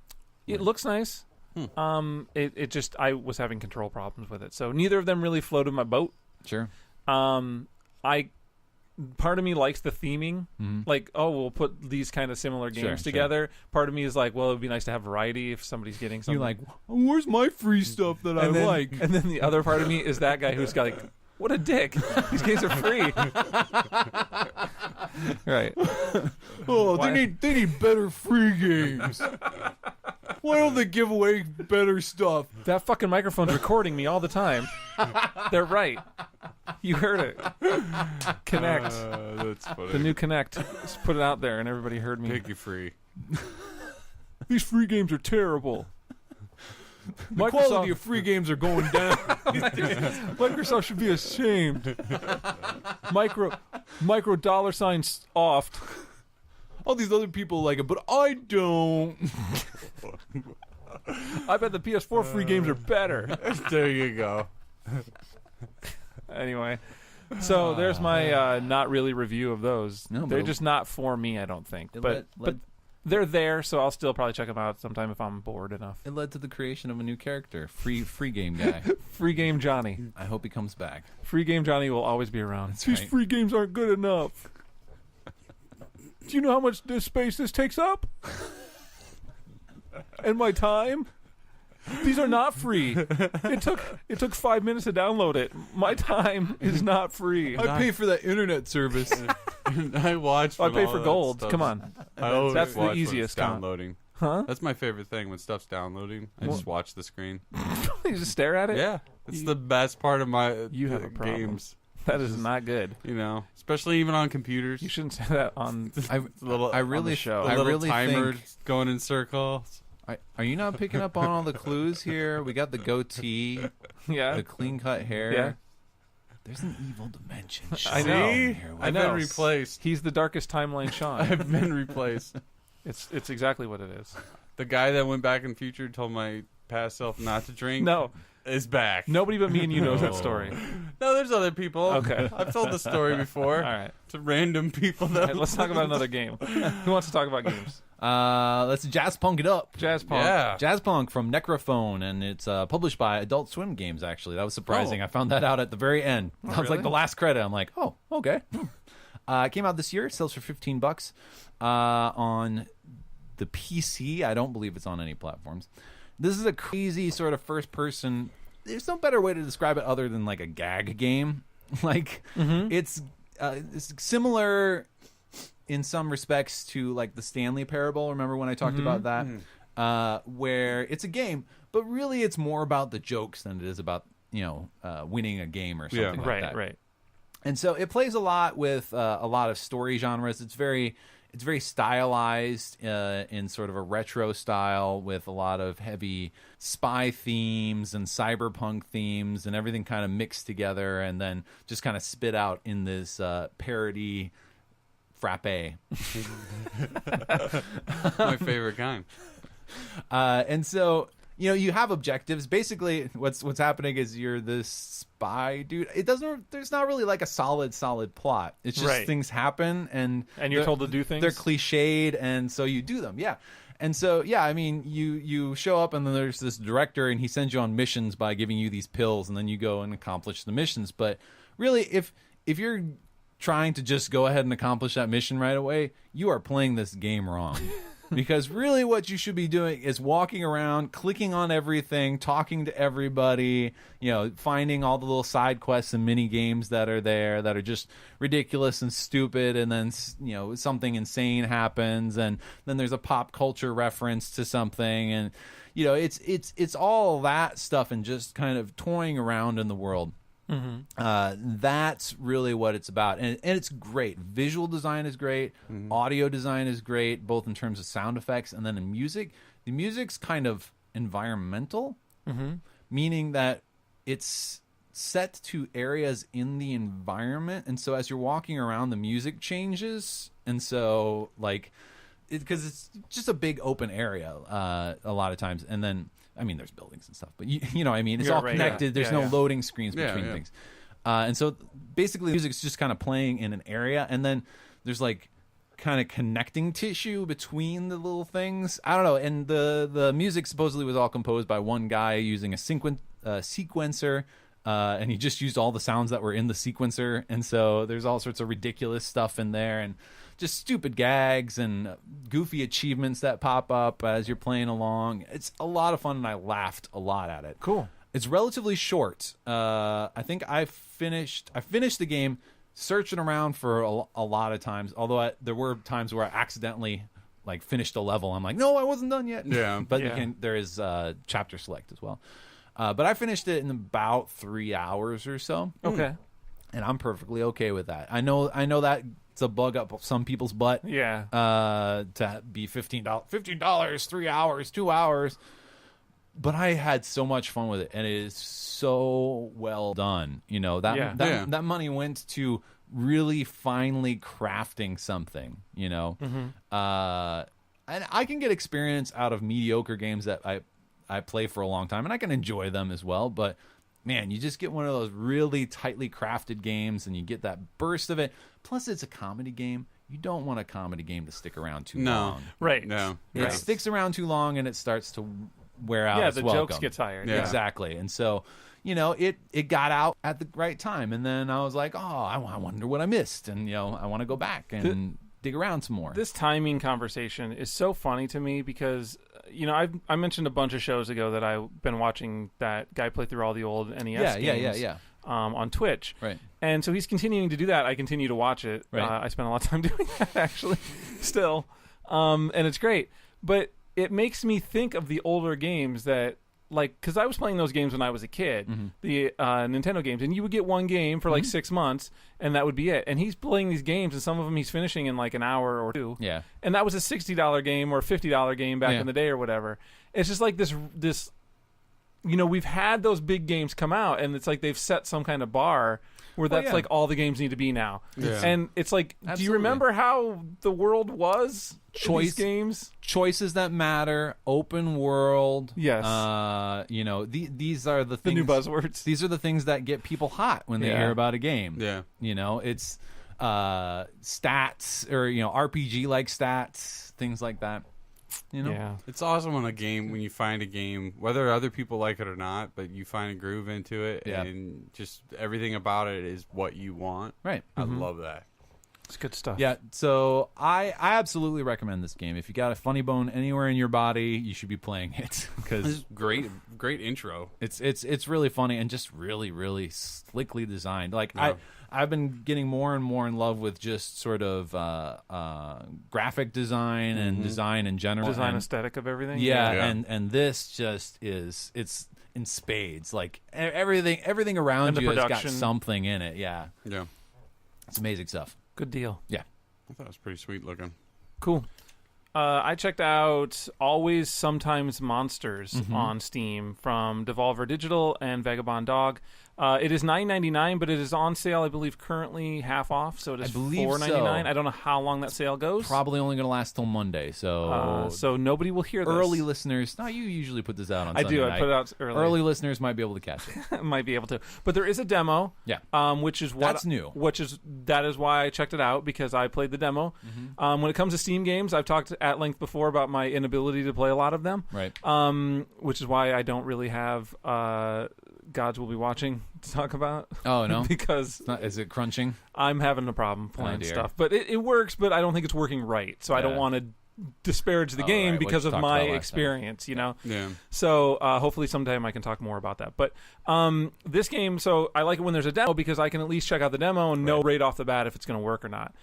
It looks nice. It just I was having control problems with it, so neither of them really floated my boat. Sure. Part of me likes the theming, like, oh, we'll put these kind of similar games together. Part of me is like, well, it'd be nice to have variety if somebody's getting something. You're like, where's my free stuff that I like? And then the other part of me is that guy who's got like, what a dick. These games are free. Right. Oh, they need better free games. Why don't they give away better stuff? That fucking microphone's recording me all the time. They're right. You heard it. Connect. That's funny. The new Connect. Just put it out there and everybody heard me. Picky free. These free games are terrible. The quality of free games are going down. Microsoft should be ashamed. Micro dollar signs off. All these other people like it, but I don't. I bet the PS4 free games are better. There you go. Anyway, so there's my not really review of those. No, they're just not for me, I don't think. But they're there, so I'll still probably check them out sometime if I'm bored enough. It led to the creation of a new character, free game guy. Free game Johnny. I hope he comes back. Free game Johnny will always be around. These free games aren't good enough. Do you know how much space this takes up? And my time? These are not free. It took 5 minutes to download it. My time is not free. I pay for that internet service. I watch. I pay for gold. Come on. That's the easiest downloading. Huh? That's my favorite thing when stuff's downloading. I just watch the screen. You just stare at it? Yeah. It's the best part of my you have a problem. games. That is not good. Especially even on computers. You shouldn't say that on I really show. A little timer think going in circles. Are you not picking up on all the clues here? We got the goatee, the clean cut hair. Yeah. There's an evil dimension. I know. I've been replaced. He's the darkest timeline Sean. I've been replaced. It's exactly what it is. The guy that went back in the future told my past self not to drink. No. is back. Nobody but me and you knows that story. No, there's other people. Okay. I've told the story before. All right. To random people. All right, let's talk about another game. Who wants to talk about games? Let's Jazzpunk it up. Jazzpunk. Yeah. Jazzpunk from Necrophone, and it's published by Adult Swim Games, actually. That was surprising. I found that out at the very end. That was really? like the last credit. I'm like, oh, okay. It came out this year. It sells for $15 on the PC. I don't believe it's on any platforms. This is a crazy sort of first-person... There's no better way to describe it other than like a gag game. Like, it's similar in some respects to like the Stanley Parable. Remember when I talked about that? Where it's a game, but really it's more about the jokes than it is about, winning a game or something like that. Right. And so it plays a lot with a lot of story genres. It's very stylized in sort of a retro style with a lot of heavy spy themes and cyberpunk themes and everything kind of mixed together and then just kind of spit out in this parody frappe. My favorite kind. And so, you have objectives. Basically, what's happening is you're this spy dude. There's not really like a solid plot. It's just things happen and you're told to do things. They're cliched, and so you do them. Yeah. And so, I mean, you show up, and then there's this director, and he sends you on missions by giving you these pills, and then you go and accomplish the missions. But really, if you're trying to just go ahead and accomplish that mission right away, you are playing this game wrong. Because really what you should be doing is walking around, clicking on everything, talking to everybody, finding all the little side quests and mini games that are there that are just ridiculous and stupid, and then something insane happens, and then there's a pop culture reference to something, and it's all that stuff and just kind of toying around in the world. That's really what it's about, and it's great. Visual design is great, audio design is great, both in terms of sound effects and then in music. The music's kind of environmental, meaning that it's set to areas in the environment, and so as you're walking around, the music changes, and so because it's just a big open area a lot of times, and then. I mean, there's buildings and stuff, but you know what I mean? It's all connected. There's no loading screens between things. And so basically music's just kind of playing in an area, and then there's like kind of connecting tissue between the little things. I don't know. And the music supposedly was all composed by one guy using a sequencer, and he just used all the sounds that were in the sequencer. And so there's all sorts of ridiculous stuff in there, and just stupid gags and goofy achievements that pop up as you're playing along. It's a lot of fun, and I laughed a lot at it. Cool. It's relatively short. I think I finished the game searching around for a lot of times, although there were times where I accidentally finished a level. I'm like, no, I wasn't done yet. Yeah. But there is chapter select as well. But I finished it in about 3 hours or so. Okay. And I'm perfectly okay with that. I know that it's a bug up some people's butt. Yeah. To be $15, 3 hours, 2 hours. But I had so much fun with it, and it is so well done. That money went to really finely crafting something. And I can get experience out of mediocre games that I play for a long time, and I can enjoy them as well. But man, you just get one of those really tightly crafted games, and you get that burst of it. Plus, it's a comedy game. You don't want a comedy game to stick around too long. Right. No. It sticks around too long, and it starts to wear out. Yeah, its the welcome. jokes get tired. Yeah. Exactly. And so, it got out at the right time, and then I was like, oh, I wonder what I missed, and I want to go back and dig around some more. This timing conversation is so funny to me because I mentioned a bunch of shows ago that I've been watching that guy play through all the old NES games on Twitch. Right. And so he's continuing to do that. I continue to watch it. Right. I spend a lot of time doing that, actually, still. And it's great. But it makes me think of the older games that, because I was playing those games when I was a kid, the Nintendo games, and you would get one game for 6 months, and that would be it. And he's playing these games, and some of them he's finishing in an hour or two. Yeah. And that was a $60 game or $50 game back in the day or whatever. It's just like this, we've had those big games come out, and it's like they've set some kind of bar where that's yeah. like all the games need to be now. Yeah. And it's like, do you Absolutely. remember how the world was? in these games? Choices that matter, open world. Yes. These are the things, The new buzzwords. These are the things that get people hot when they Yeah. hear about a game. Yeah. It's stats or RPG like stats, things like that. Yeah. It's awesome when you find a game, whether other people like it or not, but you find a groove into it, Yeah. and just everything about it is what you want. Right. I love that. It's good stuff. Yeah, so I absolutely recommend this game. If you got a funny bone anywhere in your body, you should be playing it because It's great intro. it's really funny and just really, really slickly designed. Like Yeah. I've been getting more and more in love with just sort of graphic design and design in general. Design and, aesthetic of everything. yeah, Yeah. and this just it's in spades. Like everything around And the you has got production. something in it. Yeah, Yeah. it's amazing stuff. Good deal. Yeah. I thought it was pretty sweet looking. Cool. I checked out Always Sometimes Monsters on Steam from Devolver Digital and Vagabond Dog. It is $9.99, but it is on sale, I believe, currently half off. So it is I believe $4.99. so. I don't know how long that sale goes. Probably only going to last till Monday. So nobody will hear this. early listeners. No, you usually put this out on I Sunday do. I night. put it out early. Early listeners might be able to catch it. Might be able to, but there is a demo. Yeah. Which is what That's new. That is why I checked it out, because I played the demo. When it comes to Steam games, I've talked at length before about my inability to play a lot of them. Right. Which is why I don't really have Gods Will Be Watching to talk about. Oh, no? Because Is it crunching? I'm having a problem playing dear. stuff, but it works. But I don't think it's working right, so I don't Yeah. want to disparage the Oh, game right, what because you of talked my about last experience. You know. Yeah. So hopefully sometime I can talk more about that. But this game, so I like it when there's a demo because I can at least check out the demo and know right off the bat if it's going to work or not.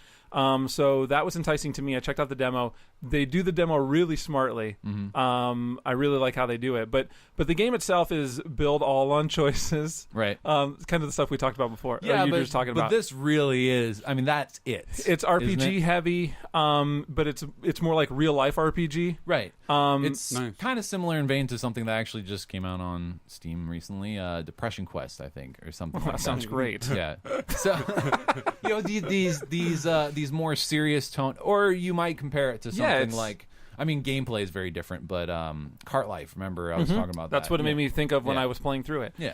So that was enticing to me. I checked out the demo. They do the demo really smartly. I really like how they do it. But the game itself is build all on choices. Right. It's kind of the stuff we talked about before. Yeah, you but, were just talking but about. this really is. I mean, that's it. It's isn't RPG it? heavy, but it's more like real life RPG. Right. It's Nice. kind of similar in vein to something that actually just came out on Steam recently, Depression Quest, I think, or something like That sounds great. Yeah. So, these more serious tone, or you might compare it to something it's- like. I mean, gameplay is very different, but Cart Life. Remember, I was talking about that. That's what it made me think of when Yeah. I was playing through it. Yeah.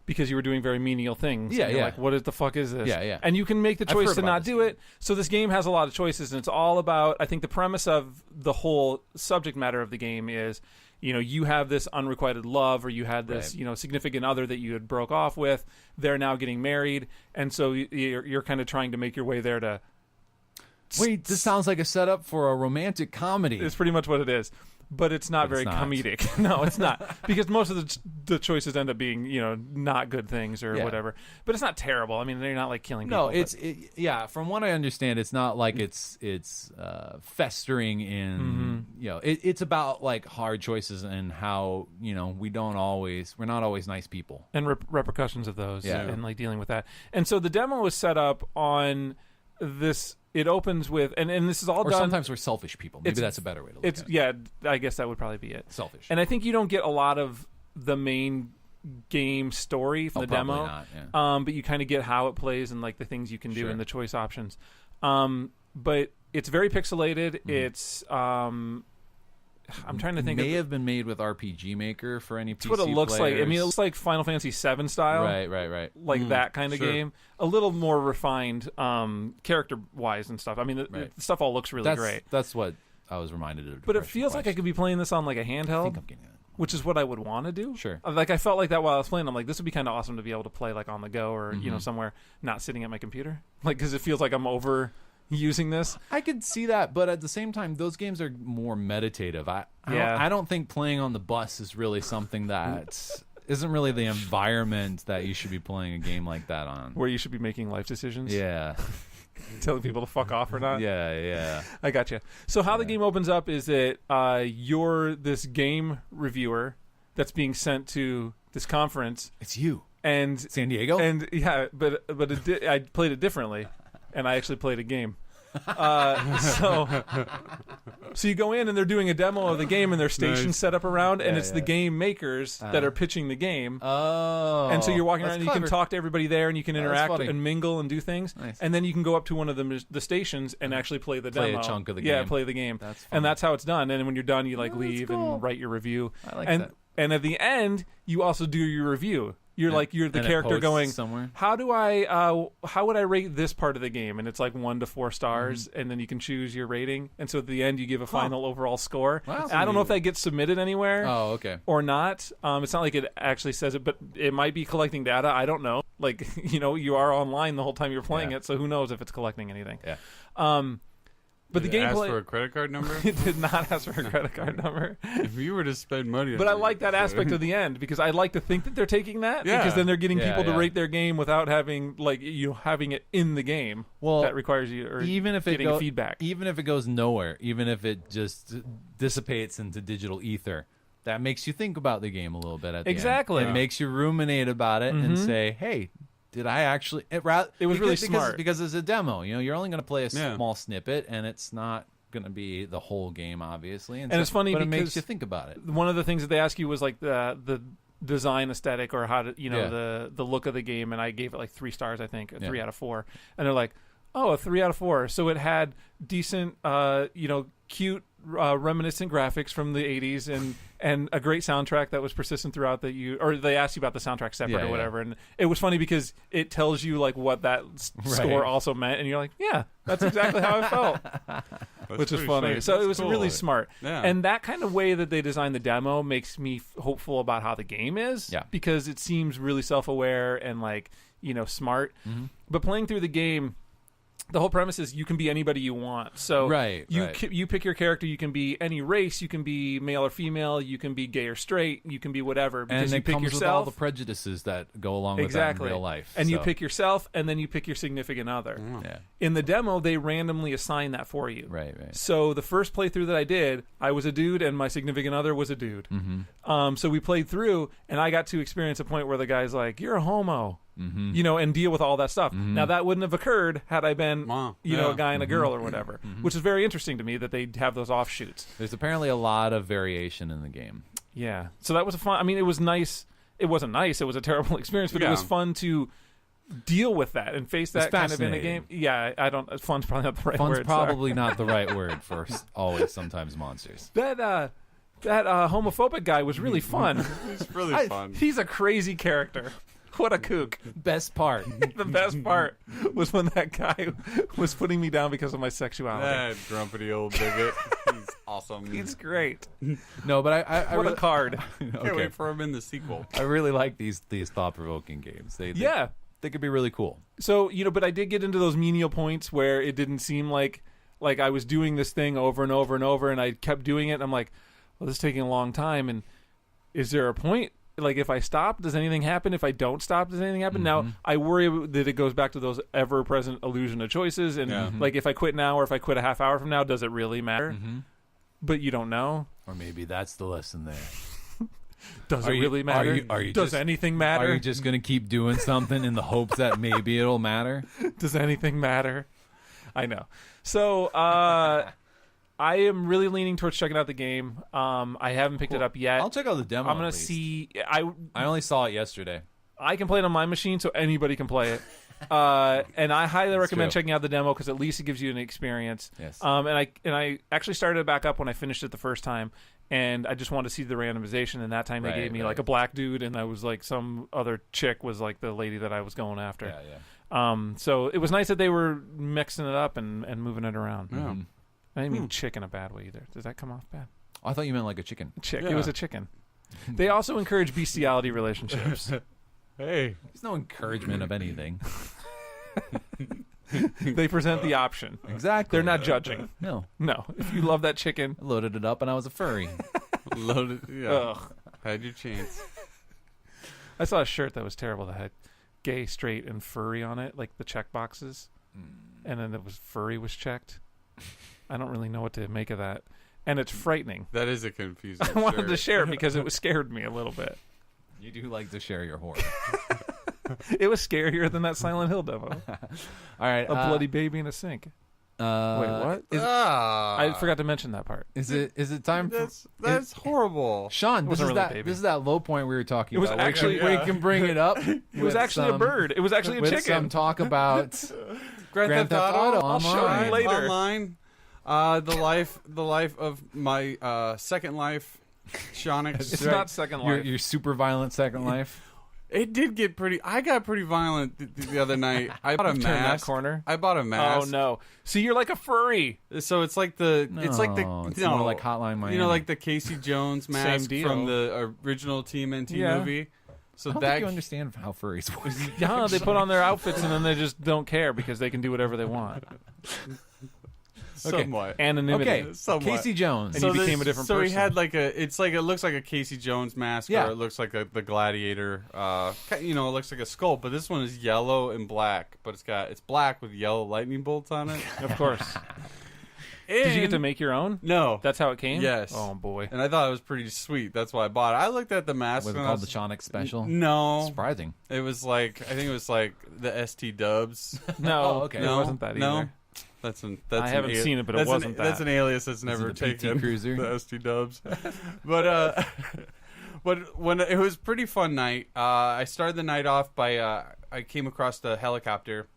Because you were doing very menial things. Yeah, And you're yeah. like, what the fuck is this? Yeah, yeah. And you can make the I've choice heard to about not this do game. it. So this game has a lot of choices, and it's all about, I think the premise of the whole subject matter of the game is, you have this unrequited love, or you had this, Right. significant other that you had broke off with. They're now getting married, and so you're kind of trying to make your way there to... Wait, this sounds like a setup for a romantic comedy. It's pretty much what it is. But it's not But very it's not. comedic. No, it's not. Because most of the choices end up being, not good things or Yeah. whatever. But it's not terrible. I mean, they're not like killing No, people. yeah. From what I understand, it's not like it's festering in. It's about like hard choices and how we're not always nice people. And repercussions of those. Yeah. And like dealing with that. And so the demo was set up on this. It opens with, and this is all Or done. sometimes we're selfish people. Maybe It's- that's a better way to look It's at it. yeah. I guess that would probably be it. Selfish. And I think you don't get a lot of the main game story from the probably demo. not, yeah. But you kind of get how it plays and like the things you can do Sure. and the choice options. But it's very pixelated. Mm-hmm. It's I'm trying to think. May of have been made with RPG Maker for any PC That's what it looks like. I mean, it players. looks like Final Fantasy VII style, Right. like that kind of sure. game. A little more refined, character wise and stuff. I mean, the stuff all looks really great. That's what I was reminded of. But it feels like I could be playing this on like a I handheld, think I'm getting it. which is what I would want to do. Sure. Like I felt like that while I was playing. I'm like, this would be kind of awesome to be able to play like on the go or Mm-hmm. somewhere, not sitting at my computer. Like because it feels like I'm over using this. I could see that, but at the same time, those games are more meditative. I don't think playing on the bus is really something that isn't really the environment that you should be playing a game like that on. Where you should be making life decisions. Yeah, Telling people to fuck off or not. yeah. I gotcha. So how the game opens up is that you're this game reviewer that's being sent to this conference, It's you, and San Diego. yeah, but I played it differently, and I actually played a game. So you go in and they're doing a demo of the game and there's stations set up around, and it's the game makers that are pitching the game. Oh, and so you're walking around and you clever. can talk to everybody there and you can interact funny. and mingle and do things. Nice. And then you can go up to one of the stations and actually play the Play a demo. chunk of the Yeah, game. play the game. That's and funny. that's how it's done. And when you're done, you that's leave cool. and write your review. I like and that. and at the end, you also do your review. You're you're the And it character posts going somewhere. how would I rate this part of the game? And it's like 1 to 4 stars, and then you can choose your rating. And so at the end, you give a final overall score. Wow. I don't know if that gets submitted anywhere Oh, okay. or not. It's not like it actually says it, but it might be collecting data. I don't know. Like, you are online the whole time you're playing Yeah. it, so who knows if it's collecting anything. Yeah. But Did the it ask gameplay for a credit card number? it did not ask for a credit card number. If you were to spend money on But I it, like that aspect of the end because I like to think that they're taking that Yeah. because then they're getting Yeah, people to yeah. rate their game without having having it in the game. Well, that requires you or even if it getting feedback. even if it goes nowhere, even if it just dissipates into digital ether, that makes you think about the game a little bit. At the Exactly. end. It makes you ruminate about it and say, "Hey, did I actually?" It was really smart. because it's a demo. You're only going to play a Yeah. small snippet, and it's not going to be the whole game, obviously. And it's funny but it makes because you think about it. One of the things that they ask you was like the design aesthetic or how to Yeah. the look of the game, and I gave it like 3 stars, I think, 3 Yeah. out of 4, and they're like, oh, a 3 out of 4. So it had decent, cute, reminiscent graphics from the 80s and a great soundtrack that was persistent throughout they asked you about the soundtrack separate Yeah, or yeah. whatever, and it was funny because it tells you like what that score also meant, and you're like, yeah, that's exactly how I felt. That's Which is pretty funny. sweet. So it That's was cool. really smart. Yeah. And that kind of way that they designed the demo makes me hopeful about how the game is. Yeah. Because it seems really self-aware and smart. Mm-hmm. But playing through the game, the whole premise is you can be anybody you want. So Right. you pick your character. You can be any race. You can be male or female. You can be gay or straight. You can be whatever. Because And you it pick comes yourself. with all the prejudices that go along with Exactly. that in real life. And you so- pick yourself, and then you pick your significant other. Yeah. In the demo, they randomly assign that for you. Right. So the first playthrough that I did, I was a dude and my significant other was a dude. Mm-hmm. So we played through, and I got to experience a point where the guy's like, "You're a homo," and deal with all that stuff. Now that wouldn't have occurred had I been, Wow. a Yeah. guy and a girl or whatever, which is very interesting to me that they have those offshoots. There's apparently a lot of variation in the game. Yeah. So that was a fun. I mean, it was nice. It wasn't nice. It was a terrible experience, but it was Yeah. fun to deal with that and face that kind of in a game. fascinating. Yeah, I don't. Fun's probably not the right Fun's word. sorry. probably not the right word for always sometimes monsters. That homophobic guy was really fun. It's really fun. He's a crazy character. What a kook. Best part. The best part was when that guy was putting me down because of my sexuality. That grumpy old bigot. He's awesome. He's great. No, but I What really, a card. Can't okay. wait for him in the sequel. I really like these thought-provoking games. They Yeah. they could be really cool. So, but I did get into those menial points where it didn't seem like I was doing this thing over and over and over, and I kept doing it, and I'm like, well, this is taking a long time, and is there a point? Like, if I stop, does anything happen? If I don't stop, does anything happen? Now, I worry that it goes back to those ever-present illusion of choices, and like, if I quit now or if I quit a half hour from now, does it really matter? But you don't know. Or maybe that's the lesson there. Does Are it you- really matter? are you does just- anything matter? Are you just going to keep doing something in the hopes that maybe it'll matter? Does anything matter? I know. So, I am really leaning towards checking out the game. I haven't picked it up yet. I'll check out the demo. I'm gonna at least. see. I only saw it yesterday. I can play it on my machine, so anybody can play it. And I highly recommend true. checking out the demo because at least it gives you an experience. Yes. And I actually started it back up when I finished it the first time, and I just wanted to see the randomization. And that time they Right, gave me right. like a black dude, and I was like some other chick was like the lady that I was going after. Yeah. So it was nice that they were mixing it up and moving it around. Yeah. I didn't mean chick in a bad way either. Does that come off bad? I thought you meant like a chicken. Chick. Yeah. It was a chicken. They also encourage bestiality relationships. Hey. There's no encouragement of anything. They present the option. Exactly. They're not judging. No. No. If you love that chicken, I loaded it up and I was a furry. Loaded. Yeah. ugh. Had your chance. I saw a shirt that was terrible that had gay, straight, and furry on it, like the check boxes. And then it was furry was checked. I don't really know what to make of that. And it's frightening. That is a confusing I wanted to shirt. share it because it was scared me a little bit. You do like to share your horror. It was scarier than that Silent Hill demo. All right. A bloody baby in a sink. Wait, what? I forgot to mention that part. Is it time for? That's horrible. Sean, this is that low point we were talking about. Actually, we can bring it up. It was actually a bird. It was actually a with chicken. some talk about Grand Theft Auto I'll show you later. Online. The life of my second life, Shonix. It's not Second Life. Your super violent second life. It did get pretty. I got pretty violent the other night. I bought a Turn that mask. corner. I bought a mask. Oh no! See, you're like a furry. So it's like the. It's like the. It's more like Hotline Miami. You know, like the Casey Jones mask deal. from the original TMNT movie. So I don't think you understand how furries work. Yeah, they put on their outfits and then they just don't care because they can do whatever they want. Somewhat. Anonymity. Okay, Somewhat. Casey Jones. And he became a different so person. he had like a. It's like it looks like a Casey Jones mask, Yeah. or it looks like the Gladiator. It looks like a skull, but this one is yellow and black. But it's black with yellow lightning bolts on it. Of course. Did you get to make your own? No. That's how it came? Yes. Oh, boy. And I thought it was pretty sweet. That's why I bought it. I looked at the mask. Was it and called the Shonix Special? No. Surprising. It was like, I think it was like the ST Dubs. No, Oh, okay. it wasn't that No. either. I haven't seen it, but it wasn't that. That's an alias that's it never the PT taken. Cruiser? The ST Dubs. But when it was a pretty fun night. I started the night off by I came across the helicopter.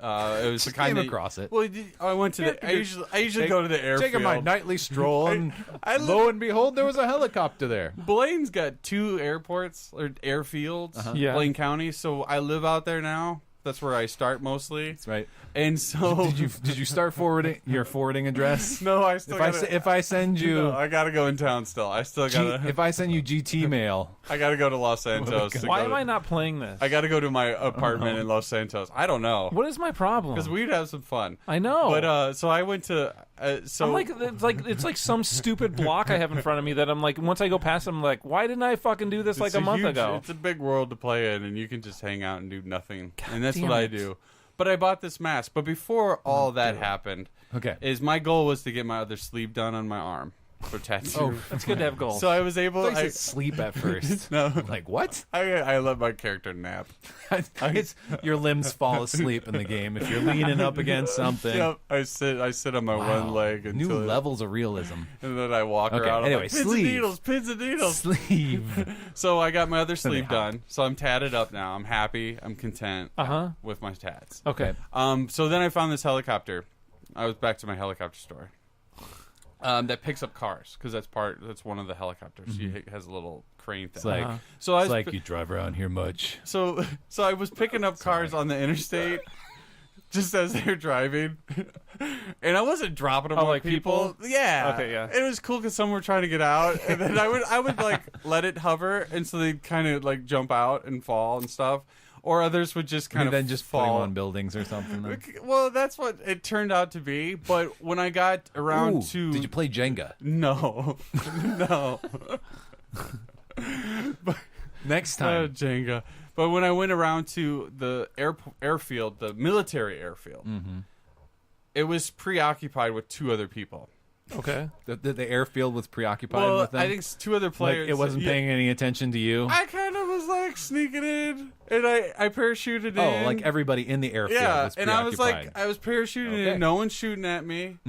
It was the kind came across it. Well, I went to the. I usually go to the airfield. Taking my nightly stroll, and lo and behold, there was a helicopter there. Blaine's got 2 airports or airfields, Yeah. Blaine County. So I live out there now. That's where I start mostly. That's right. And so Did you start forwarding your forwarding address? No, I still. If I send you, no, I gotta go in town still. I still gotta. if I send you GT mail, I gotta go to Los Santos. Why am I not playing this? I gotta go to my apartment in Los Santos. I don't know. What is my problem? Because we'd have some fun. I know. But so I went to. I'm like it's like some stupid block I have in front of me that I'm like, once I go past it, I'm like, why didn't I fucking do this like a month ago? It's a big world to play in, and you can just hang out and do nothing. And that's damn what I it. do. But I bought this mask. But before all that happened, okay, is my goal was to get my other sleeve done on my arm for tattoo. Oh, it's good to have goals. So I was able. I said sleep at first. No, Like what? I let my character nap. It's your limbs fall asleep in the game if you're leaning up against something. Yep, I sit on my one leg until New levels of realism. and then I walk Okay, around. I'm anyway, like, pins sleeve. pins and needles. Sleeve. So I got my other sleeve hot. done. So I'm tatted up now. I'm happy. I'm content with my tats. okay. So then I found this helicopter. I was back to my helicopter story. That picks up cars because that's one of the helicopters. She has a little crane thing. It's like so I it's was like you drive around here much. so I was picking up cars on the interstate just as they're driving, and I wasn't dropping them on like people. people? Yeah. Okay, yeah. It was cool because some were trying to get out, and then I would like let it hover, and so they'd kind of like jump out and fall and stuff. Or others would just kind of then just put them fall on buildings or something. Then. Well, that's what it turned out to be. But when I got around Ooh, to did you play Jenga? no, no, Next time. Jenga. But when I went around to the airfield, the military airfield, it was preoccupied with 2 other people. Okay. The airfield was preoccupied Well, with them. I think 2 other players. Like it wasn't paying any attention to you. I kind of was like sneaking in, and I parachuted in. Oh, like everybody in the airfield yeah, was and preoccupied. I was parachuting Okay. in, no one's shooting at me,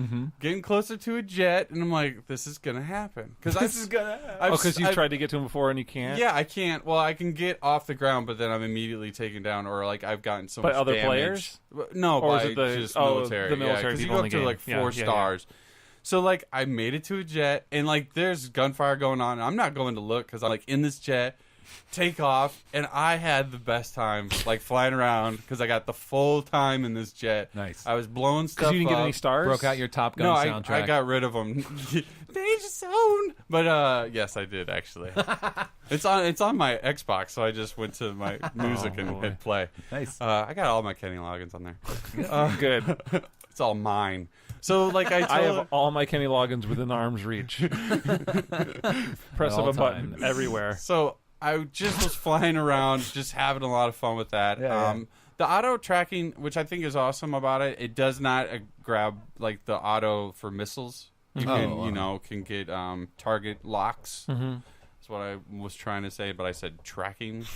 getting closer to a jet, and I'm like, this is gonna happen because gonna happen. Oh, because you've tried to get to him before and you can't? Yeah, I can't. Well, I can get off the ground, but then I'm immediately taken down, or like I've gotten so By much other damage. players? No, Or by is it the- just oh, military. the military because you people go in up the to game. like 4 Yeah, yeah, yeah. stars. So like I made it to a jet, and like there's gunfire going on. And I'm not going to look because I'm like in this jet, take off, and I had the best time like flying around because I got the full time in this jet. Nice. I was blowing stuff Because you didn't get up. any stars? Broke out your Top Gun No, soundtrack. I got rid of them. Danger Zone. But yes, I did actually. It's on my Xbox, so I just went to my music and boy. hit play. Nice. I got all my Kenny Loggins on there. Good. It's all mine. So like I have all my Kenny Loggins within arm's reach. Press At of all a button times. everywhere. So I just was flying around, just having a lot of fun with that. Yeah. The auto tracking, which I think is awesome about it, it does not grab like the auto for missiles. You can, can get target locks. That's what I was trying to say, but I said tracking.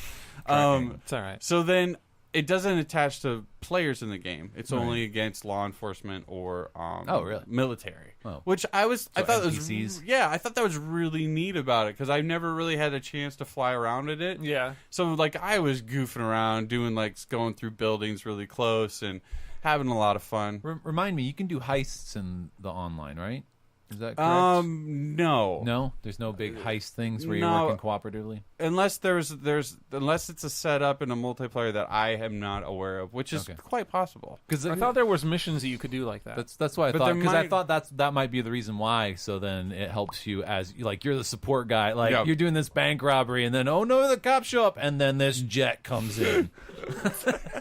It's all right. So then it doesn't attach to players in the game. It's Right. only against law enforcement or really? military. Oh. Which I thought NPCs? I thought that was really neat about it because I've never really had a chance to fly around in it. Yeah. So like I was goofing around, doing like going through buildings really close and having a lot of fun. Remind me, you can do heists in the online, right? Is that correct? No. No, there's no big heist things where you're No. working cooperatively. Unless unless it's a setup in a multiplayer that I am not aware of, which is Okay. quite possible. Because I thought there was missions that you could do like that. that's what I But thought. there Because I might- thought that might be the reason why. So then it helps you as like you're the support guy. Like Yeah. you're doing this bank robbery, and then oh no, the cops show up, and then this jet comes in.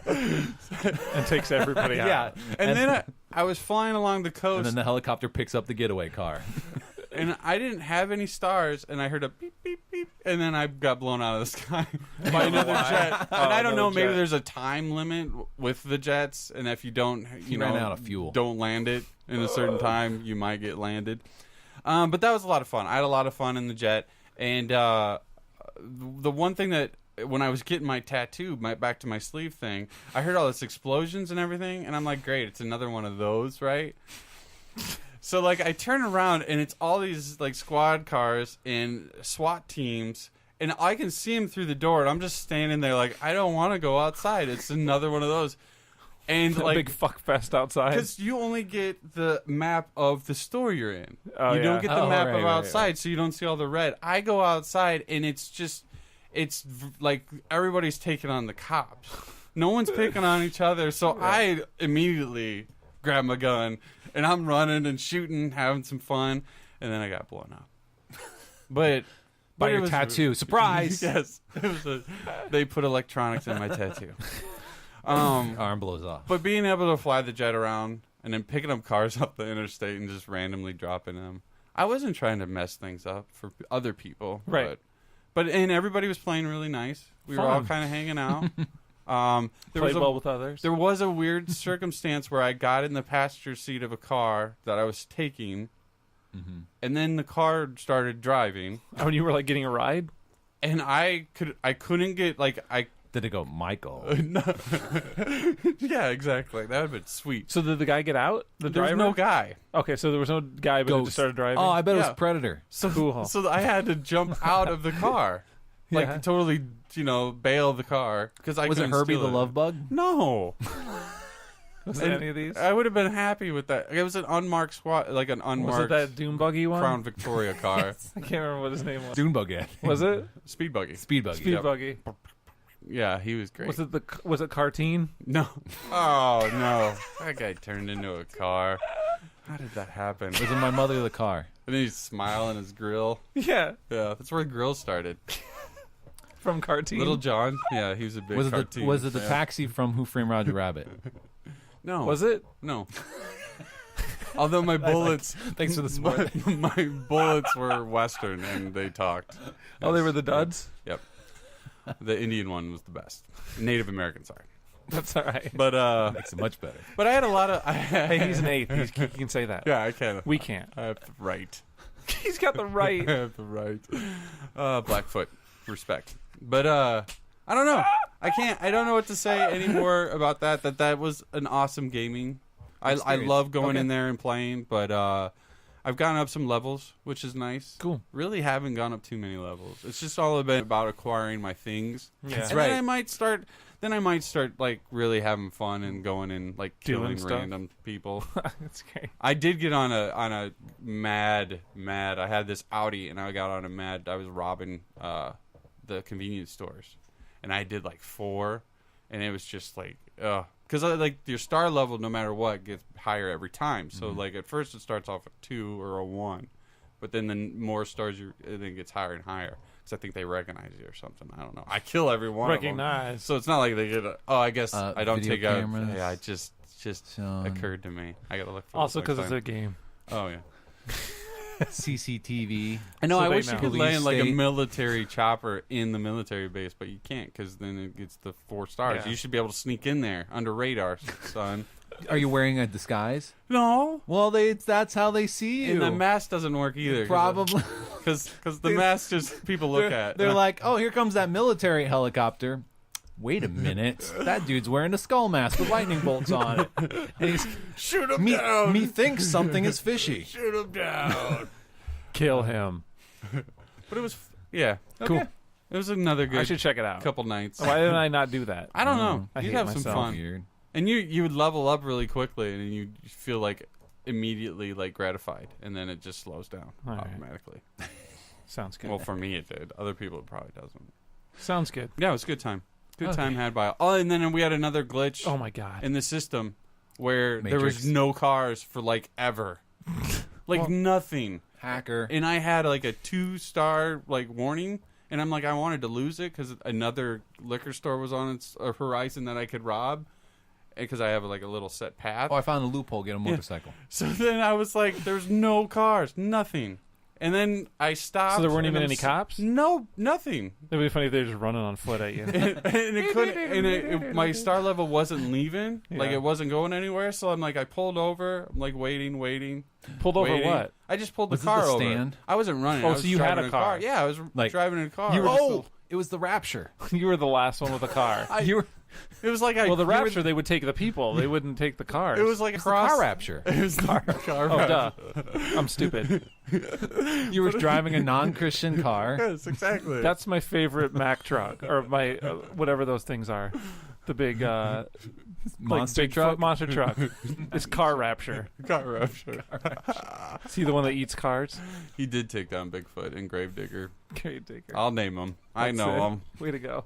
and takes everybody out. Yeah, And then I was flying along the and coast, then the helicopter picks up the getaway car. and I didn't have any stars, and I heard a beep, beep, beep, and then I got blown out of the sky by another jet. And I don't know, maybe there's a time limit with the jets, and if you don't, you ran know, out of fuel. don't land it in a certain time, you might get landed. But that was a lot of fun. I had a lot of fun in the jet, and the one thing that when I was getting my tattoo, back to my sleeve thing, I heard all this explosions and everything, and I'm like, great, it's another one of those, right? So like I turn around and it's all these like squad cars and SWAT teams, and I can see them through the door, and I'm just standing there like I don't want to go outside. It's another one of those, and A like big fuck fest outside. because you only get the map of the store you're in. Oh, you yeah. don't get the Oh, map right, of right, outside, right. so you don't see all the red. I go outside and it's like everybody's taking on the cops. No one's picking on each other, so I immediately grab my gun and I'm running and shooting, having some fun, and then I got blown up. But By it your was- tattoo, surprise! Yes, they put electronics in my tattoo. Arm blows off. But being able to fly the jet around and then picking up cars off the interstate and just randomly dropping them, I wasn't trying to mess things up for other people, Right. But everybody was playing really nice. We were all Fun. kind of hanging out. There Played was well with others. there was a weird circumstance where I got in the passenger seat of a car that I was taking, and then the car started driving, Oh, and you were like getting a ride? and I couldn't get Did it go, Michael? yeah, exactly. That would have been sweet. So did the guy get out? The There was driver? no guy. Okay, so there was no guy, but it Ghost. just started driving. Oh, I bet it Yeah. was Predator. So Cool. So I had to jump out of the car, like Yeah. totally, bail the car because I Was it couldn't Herbie steal the it. Love Bug? No, Was it any of these? I would have been happy with that. It was an unmarked squad, like an Was unmarked it that Doom Buggy one? Crown Victoria car, I can't remember what his name was. Dune Bug, yeah. Was it speed buggy. Speed Buggy. Speed Yep. Buggy? Yeah, he was great. Was it Cartoon? No. Oh no, that guy turned into a car. How did that happen? Was it My Mother the Car? And then he's smiling his grill. Yeah, Yeah, that's where grill started. from Cartoon. Little John. Yeah, he was a big Was it cartoon. was it the fan. taxi from Who Framed Roger Rabbit? No. Was it? No. Although my bullets, Thanks for the support. my bullets were Western and they talked. Oh, they were the duds. Yep. The Indian one was the best. Native American, sorry. That's all right. But Makes it much better. I had a lot of. Hey, he's an eighth. He can say that. Yeah, I can. We can't. I have the right. He's got the right. I have the right. Blackfoot, respect. But I don't know. I don't know what to say anymore about that. That was an awesome gaming. I Experience. love going Okay. in there and playing, but I've gone up some levels, which is nice. Cool. Really haven't gone up too many levels. It's just all about acquiring my things. Yeah. And right. Then I might start like really having fun and going and like Doing killing stuff. random people. That's great. I did get on a mad. I had this Audi and I got on a mad. I was robbing the convenience stores, and I did like 4, and it was just like because like your star level no matter what gets higher every time. So like at first it starts off at 2 or a 1, but then the more stars it then gets higher and higher because I think they recognize you or something. I don't know. I kill every one of them. Recognize. So it's not like they get. I guess I don't video take out. cameras. Yeah, it just occurred to me. I gotta look for. Also, because because it's a game. Oh yeah. CCTV. I know. So I they wish know. you could Police land like a state. military chopper in the military base, but you can't because then it gets the 4 stars. Yeah. You should be able to sneak in there under radar, son. Are you wearing a disguise? No. Well, that's how they see you. And the mask doesn't work either. Probably. Because the mask just people look at. They're like, oh, here comes that military helicopter. wait a minute, that dude's wearing a skull mask with lightning bolts on it. And he's, shoot him down. Me thinks something is fishy. Shoot him down. Kill him. But it was, yeah. Cool. Okay. It was another good I should check it out. couple nights. Why didn't I not do that? I don't know. I You'd hate have myself. some fun. Weird. And you would level up really quickly, and you feel like immediately like gratified, and then it just slows down All right. automatically. Sounds good. Well, for me it did. Other people it probably doesn't. Sounds good. Yeah, it was a good time. Good Okay. time had by. Oh, and then we had another glitch Oh my god. in the system where there Matrix. was no cars for like ever, like Well- nothing. Hacker. And I had like a 2-star like warning, and I'm like I wanted to lose it because another liquor store was on its horizon that I could rob, because I have like a little set path. Oh, I found a loophole. Get a motorcycle. So then I was like, "There's no cars, nothing." And then I stopped. So there weren't and even I'm any cops? No, nothing. It'd be funny if they were just running on foot at you. and it couldn't. And my star level wasn't leaving. Like Yeah. it wasn't going anywhere. So I'm like, I pulled over. I'm like waiting. Pulled over waiting. what? I just pulled Was the it car the over. stand? I wasn't running. Oh, I was so you had driving a car. Yeah, I was Like, driving in a car. Oh, it was the Rapture. You were the last one with a car. You were It was like Well, the Rapture, they would take the people. They wouldn't take the cars. It was like a the cross. car Rapture. It was the car. Oh, rapture. duh. I'm stupid. You were driving a non-Christian car. Yes, exactly. That's my favorite Mack truck, or my whatever those things are. The big Monster like Bigfoot truck. monster truck. It's Car Rapture. car rapture. Is he the one that eats cars? He did take down Bigfoot and Gravedigger. Great digger. I'll name him. I That's know it. him. Way to go.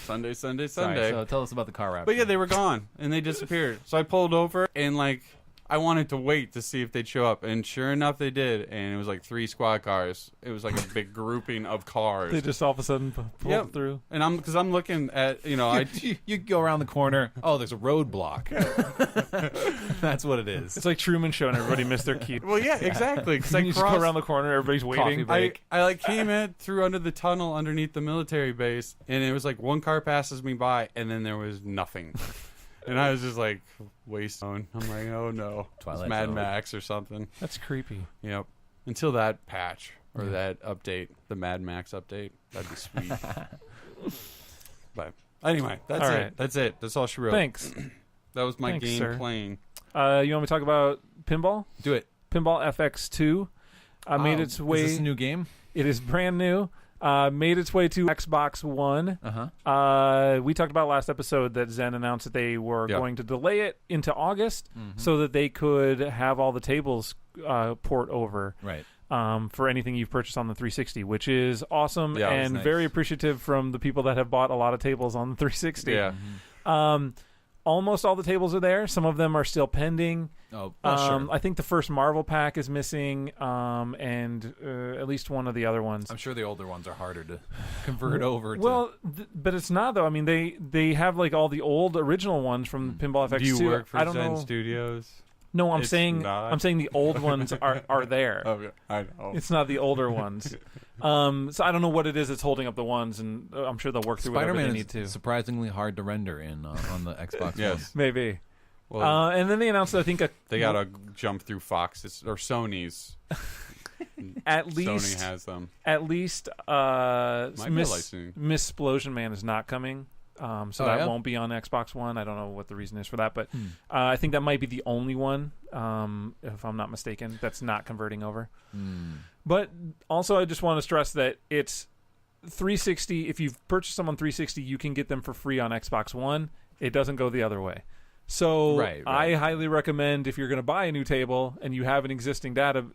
Sunday. Sorry, Sunday. so tell us about the car Rapture. But yeah, they were gone and they disappeared. So I pulled over and like I wanted to wait to see if they'd show up, and sure enough, they did. And it was like 3 squad cars. It was like a big grouping of cars. They just all of a sudden pulled Yep. through. And I'm looking at you go around the corner. Oh, there's a roadblock. That's what it is. It's like Truman Show and everybody missed their key. well yeah exactly because I You just go crossed. around the corner, everybody's waiting. Coffee I like came in through under the tunnel underneath the military base, and it was like one car passes me by, and then there was nothing. And I was just like, waste zone. I'm like, oh no, Twilight it's Mad Zone. Max or something. That's creepy. Yep. Until that patch or that update, the Mad Max update, that'd be sweet. But anyway, that's All it. right. That's it. That's all she wrote. Thanks. That was my Thanks, game sir. playing. You want me to talk about pinball? Do it. Pinball FX2 made its way. Is this a new game? It is brand new. Made its way to Xbox One. Uh-huh. We talked about last episode that Zen announced that they were going to delay it into August so that they could have all the tables port over Right. for anything you've purchased on the 360, which is awesome Yeah, and nice. very appreciative from the people that have bought a lot of tables on the 360. Yeah. Almost all the tables are there. Some of them are still pending. Oh, sure. I think the first Marvel pack is missing, and at least one of the other ones. I'm sure the older ones are harder to convert over to. Well, but it's not though. I mean, they have like all the old original ones from Pinball FX2. Do you work for I don't Zen know. Studios? No, I'm It's saying not. the old ones are there. Okay, I know. It's not the older ones. So I don't know what it is that's holding up the ones, and I'm sure they'll work through whatever they Spider-Man need to. is surprisingly hard to render in on the Xbox Yes. One. Maybe. Well, And then they announced, I think, they gotta jump through Fox's or Sony's. at least Sony has them. At least Might be a licensing. Miss Splosion Man is not coming. So Oh, that yeah? won't be on Xbox One. I don't know what the reason is for that, but I think that might be the only one, if I'm not mistaken, that's not converting over. But also, I just want to stress that it's 360. If you've purchased them on 360, you can get them for free on Xbox One. It doesn't go the other way. So Right. I highly recommend, if you're going to buy a new table and you have an existing data,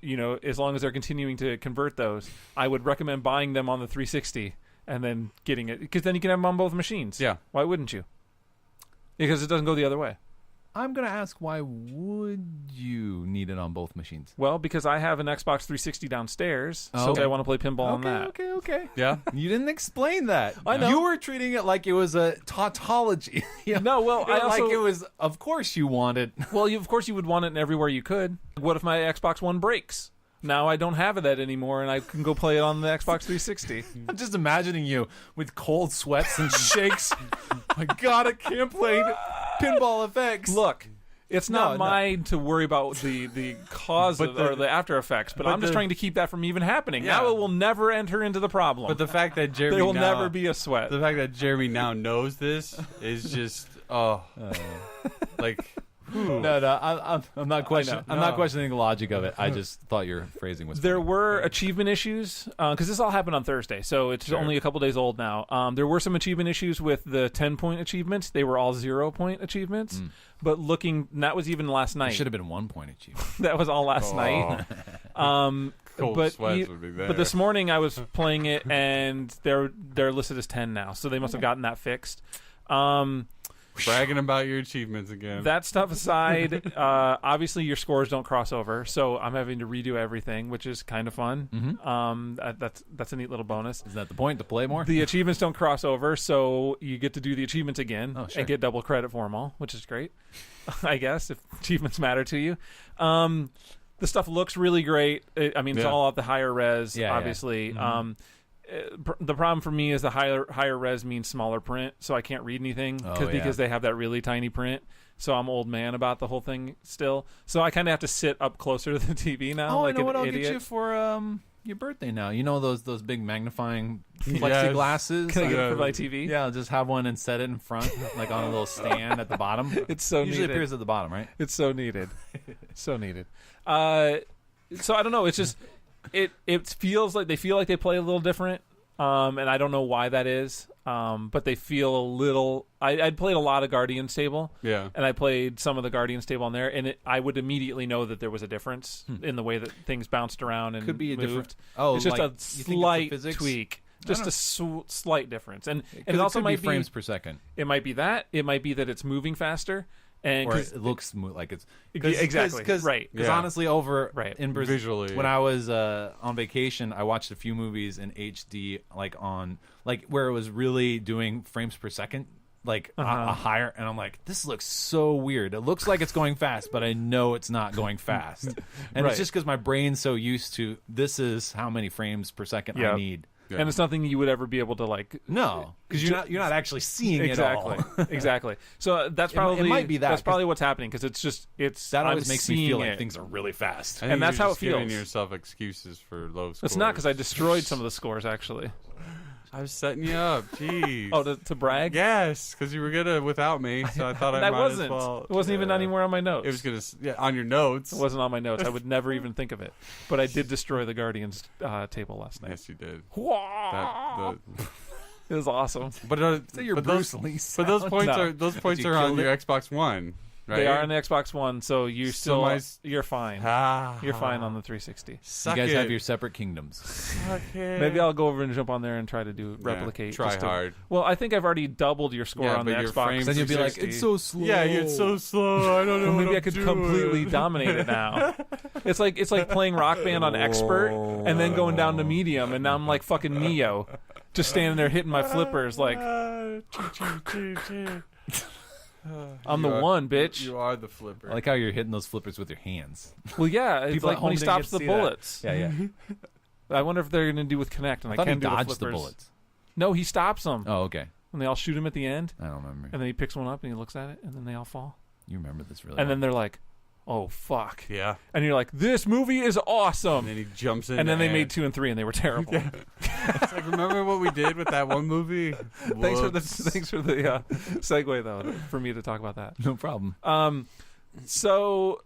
as long as they're continuing to convert those, I would recommend buying them on the 360 and then getting it, because then you can have them on both machines. Yeah. Why wouldn't you? Because it doesn't go the other way. I'm gonna ask, why would you need it on both machines? Well, because I have an Xbox 360 downstairs, Oh, so okay. I want to play pinball on that. Okay. Yeah. You didn't explain that. I know. You were treating it like it was a tautology. No, well, I also, like it was. Of course, you wanted. well, of course you would want it in everywhere you could. What if my Xbox One breaks? Now I don't have that anymore, and I can go play it on the Xbox 360. I'm just imagining you with cold sweats and shakes. My God, I can't play Pinball FX. Look, It's not mine to worry about the cause or the after effects, but I'm just trying to keep that from even happening. Yeah. Now it will never enter into the problem. But the fact that Jeremy there will never be a sweat. The fact that Jeremy now knows this is just like. No, I'm not questioning. I'm not questioning the logic of it. I just thought your phrasing was. There funny. were achievement issues because this all happened on Thursday, so it's only a couple days old now. There were some achievement issues with the 10-point achievements. They were all 0-point achievements. But that was even last night. It should have been 1-point achievement. That was all last night. Cold sweats would be there. But this morning I was playing it, and they're listed as 10 now, so they must have gotten that fixed. Bragging about your achievements again. That stuff aside, obviously your scores don't cross over, so I'm having to redo everything, which is kind of fun. That's a neat little bonus. Isn't that the point, to play more? The achievements don't cross over, so you get to do the achievements again and get double credit for them all, which is great, I guess, if achievements matter to you. The stuff looks really great. It's all at the higher res, obviously. Yeah. The problem for me is the higher res means smaller print, so I can't read anything because they have that really tiny print. So I'm old man about the whole thing still. So I kind of have to sit up closer to the TV now. I like know what an I'll idiot. get you for your birthday now. You know those big magnifying plexiglasses? Can I get it for my TV? Yeah, I'll just have one and set it in front, like on a little stand at the bottom. It's so usually needed. appears at the bottom, right? It's so needed. So needed. So I don't know. It's just it feels like they play a little different. And I don't know why that is. But they feel a little. I'd played a lot of Guardian's Table. Yeah. And I played some of the Guardian's Table on there, and I would immediately know that there was a difference in the way that things bounced around and could be a moved. different. Oh, it's just like, a you think it's slight the physics? tweak. Just a slight difference, and it It also could might be frames per second, It might be that. It might be that it's moving faster, and or it looks like it's exactly right. Because honestly, over Right. in Brazil, Visually, when I was on vacation, I watched a few movies in HD, like where it was really doing frames per second, like a higher, and I'm like, this looks so weird. It looks like it's going fast, but I know it's not going fast, and it's just because my brain's so used to this is how many frames per second I need. Yeah. And it's nothing you would ever be able to No, because you're not actually seeing exactly. it all. Exactly. So that's probably it might be that. That's probably what's happening because That always makes me feel like it. things are really fast. I think and that's you're how just it feels. Giving yourself excuses for low scores. It's not because I destroyed some of the scores actually. I was setting you up. Jeez. Oh, to brag? Yes, because you were gonna without me, so I thought I That might wasn't. as well. It wasn't even anywhere on my notes. It was gonna on your notes. It wasn't on my notes. I would never even think of it. But I did destroy the Guardians table last night. Yes, you did. It was awesome. But your but Bruce those, Lee but those points No. are those points You are on killed your Xbox One, right? They are on the Xbox One, so you So you're fine. You're fine on the 360. You Suck guys it. have your separate kingdoms. Suck it. Maybe I'll go over and jump on there and try to replicate. Try just to- hard. Well, I think I've already doubled your score Yeah, on the but your Xbox. frames Then you'll be like, 360. it's so slow. Yeah, it's so slow. I don't know. Well, maybe what I I'm could doing. completely dominate it now. It's like playing Rock Band on expert and then going down to medium, and now I'm like fucking Neo, just standing there hitting my flippers like I'm the one, bitch. You are the flipper. I like how you're hitting those flippers with your hands. Well, yeah, it's People like at when home he didn't stops get the to see that. bullets. Yeah. I wonder if they're going to do with Connect, and I I thought he can do the dodged the flippers. bullets. No, he stops them, Oh, okay. and they all shoot him at the end, I don't remember. and then he picks one up and he looks at it, and then they all fall, You remember this really and well. then they're like, "Oh fuck!" Yeah. And you're like, "This movie is awesome." And then he jumps in. And then they and- made 2 and 3, and they were terrible. It's like, remember what we did with that one movie? Thanks for the Whoops. segue though for me to talk about that. No problem. So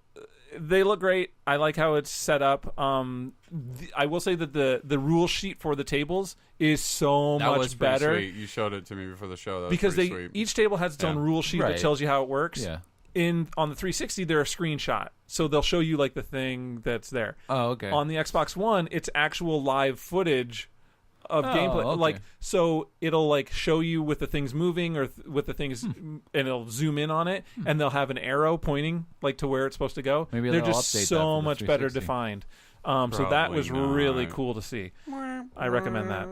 they look great. I like how it's set up. I will say that the rule sheet for the tables is so That was much pretty better sweet. You showed it to me before the show. That because was pretty sweet. each table has its own Yeah. rule sheet Right. that tells you how it works. Yeah. On the 360, they're a screenshot, so they'll show you like the thing that's there. Oh, okay. On the Xbox One, it's actual live footage of gameplay. okay. Like, so it'll like show you with the things moving or with the things, and it'll zoom in on it, and they'll have an arrow pointing like to where it's supposed to go. Maybe they're they'll just update that so for the much better 360. defined. So that Probably was really not. cool to see. I recommend that.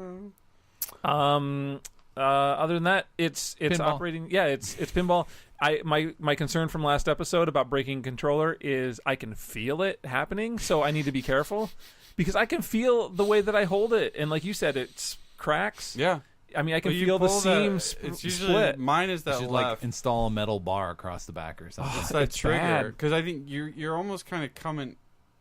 Other than that, it's Pinball. operating. Yeah, it's pinball. My concern from last episode about breaking controller is I can feel it happening, so I need to be careful because I can feel the way that I hold it, and like you said, it's cracks. Yeah. I mean, I can But you feel the pull seam it's usually split. mine is You that should left. like install a metal bar across the back or something. It's that it's trigger bad. because I think you're almost kind of coming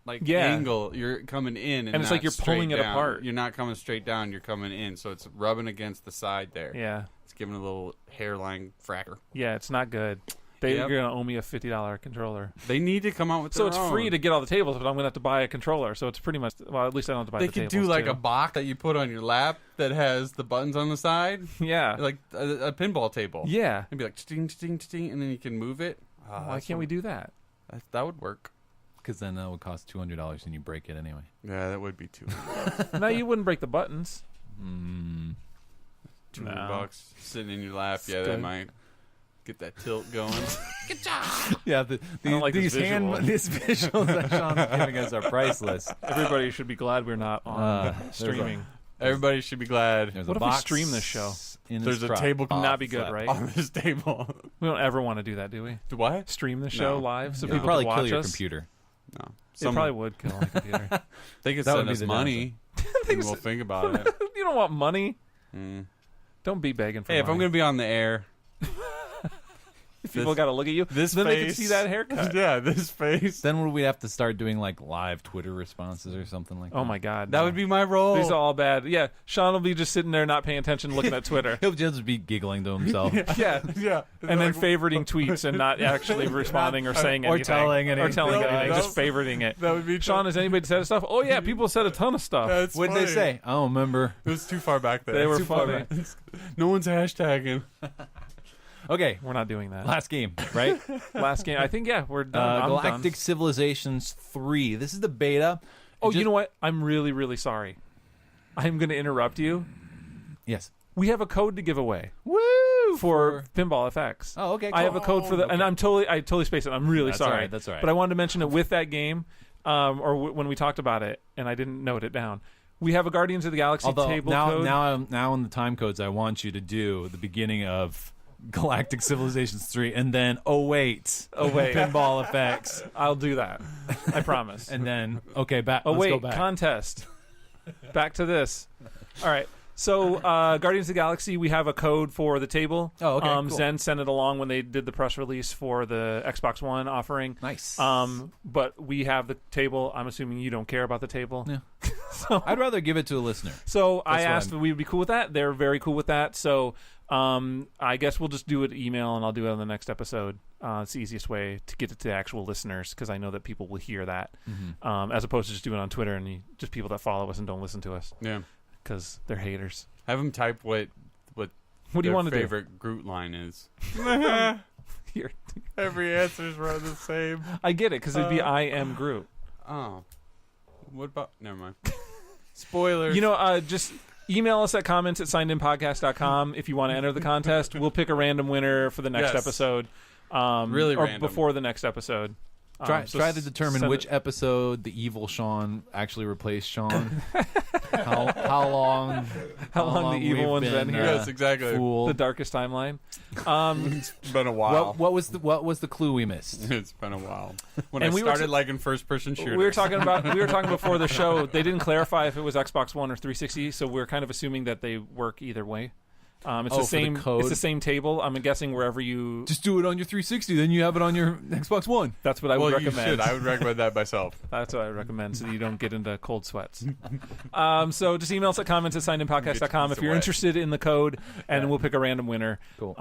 like Yeah. angle. You're coming in, and it's like not you're pulling straight it down. apart. You're not coming straight down. You're coming in, so it's rubbing against the side there. Yeah, It's giving a little hairline fracker. yeah, it's not good. They're Yep. gonna owe me a $50 controller. They need to come out with So their it's own. free to get all the tables, but I'm gonna have to buy a controller. So it's pretty much at least I don't have to buy They the could tables do like too. a box that you put on your lap that has the buttons on the side, yeah, like a pinball table. yeah. It'd be like ting ting ting, and then you can move it. Why can't we do that? That would work. Because then that would cost $200 and you break it anyway. Yeah, that would be too. No, you wouldn't break the buttons. Mm. $200 sitting in your lap. It's Yeah, that good. might get that tilt going. Yeah, I don't like these this visual. these visuals that Sean's giving us are priceless. Everybody should be glad we're not on there's streaming. Everybody should be glad. There's What a if we box stream this show? in There's his a truck. tablecloth Not be good, flap. right? on this table. We don't ever want to do that, do we? What? Stream the show No. live so No. You'd people probably can watch kill your us. computer. No. It probably would kill my computer. They could That would send be us the money, and we'll think about it. You don't want money. Mm. Don't be begging for Hey, if I'm money. going to be on the air, People got to look at you. this then face, they can see that haircut. Yeah, this face. Then would we have to start doing like live Twitter responses or something like that? Oh my God, That no. would be my role. These are all bad. Yeah, Sean will be just sitting there not paying attention, looking at Twitter. He'll just be giggling to himself. Yeah, yeah. and then favoriting tweets and not actually responding or saying or anything. telling Or anything. telling No, anything, no. just favoriting it. That would be Sean, has anybody said stuff? Oh yeah, people said a ton of stuff. That's What did they funny. say? I don't remember. It was too far back there. They were Too far funny. back. No one's hashtagging. Okay, We're not doing that. last game, right? Last game, I think. Yeah, we're done. I'm Galactic done. Civilizations 3. This is the beta. Oh, Just- you know what? I'm really, really sorry. I'm going to interrupt you. Yes. We have a code to give away Woo! for Pinball FX. Oh, okay. I have a code for the, and I totally spaced it. I'm really That's sorry. all right, that's all right. But I wanted to mention it with that game, when we talked about it, and I didn't note it down. We have a Guardians of the Galaxy Although table now, code. now in the time codes, I want you to do the beginning of Galactic Civilizations 3, and then Pinball effects, I'll do that. I promise. and then back. Oh let's wait, go back. contest. Back to this. All right. So Guardians of the Galaxy, we have a code for the table. Oh, okay, cool. Zen sent it along when they did the press release for the Xbox One offering. Nice. But we have the table. I'm assuming you don't care about the table. Yeah. So, I'd rather give it to a listener. so I That's asked fine. if we would be cool with that. They're very cool with that. So I guess we'll just do it email, and I'll do it on the next episode. It's the easiest way to get it to actual listeners, because I know that people will hear that, as opposed to just doing it on Twitter and just people that follow us and don't listen to us Yeah. because they're haters. Have them type what What do you their want to do? favorite Groot line is. Here. Every answer's run the same. I get it, because it'd be I am Groot. Oh. What about... Never mind. Spoilers. You know, just email us at comments@signedinpodcast.com if you want to enter the contest. We'll pick a random winner for the next Yes. episode. Really or random. before the next episode. Try So to determine send which it- episode the evil Sean actually replaced Sean. how long? How long the evil we've one's been here. Yes, exactly. Fooled. the darkest timeline. It's been a while. What was the clue we missed? It's been a while. When And I we were started liking first-person shooters. We were talking before the show. They didn't clarify if it was Xbox One or 360, so we're kind of assuming that they work either way. It's Oh, the for the same. code? It's the same table. I'm guessing wherever you. Just do it on your 360, then you have it on your Xbox One. That's what I Well, would you recommend. should. I would recommend that myself. That's what I recommend, so that you don't get into cold sweats. So just email us at comments@signedinpodcast.com if you're Sweat. interested in the code, and we'll pick a random winner. Cool.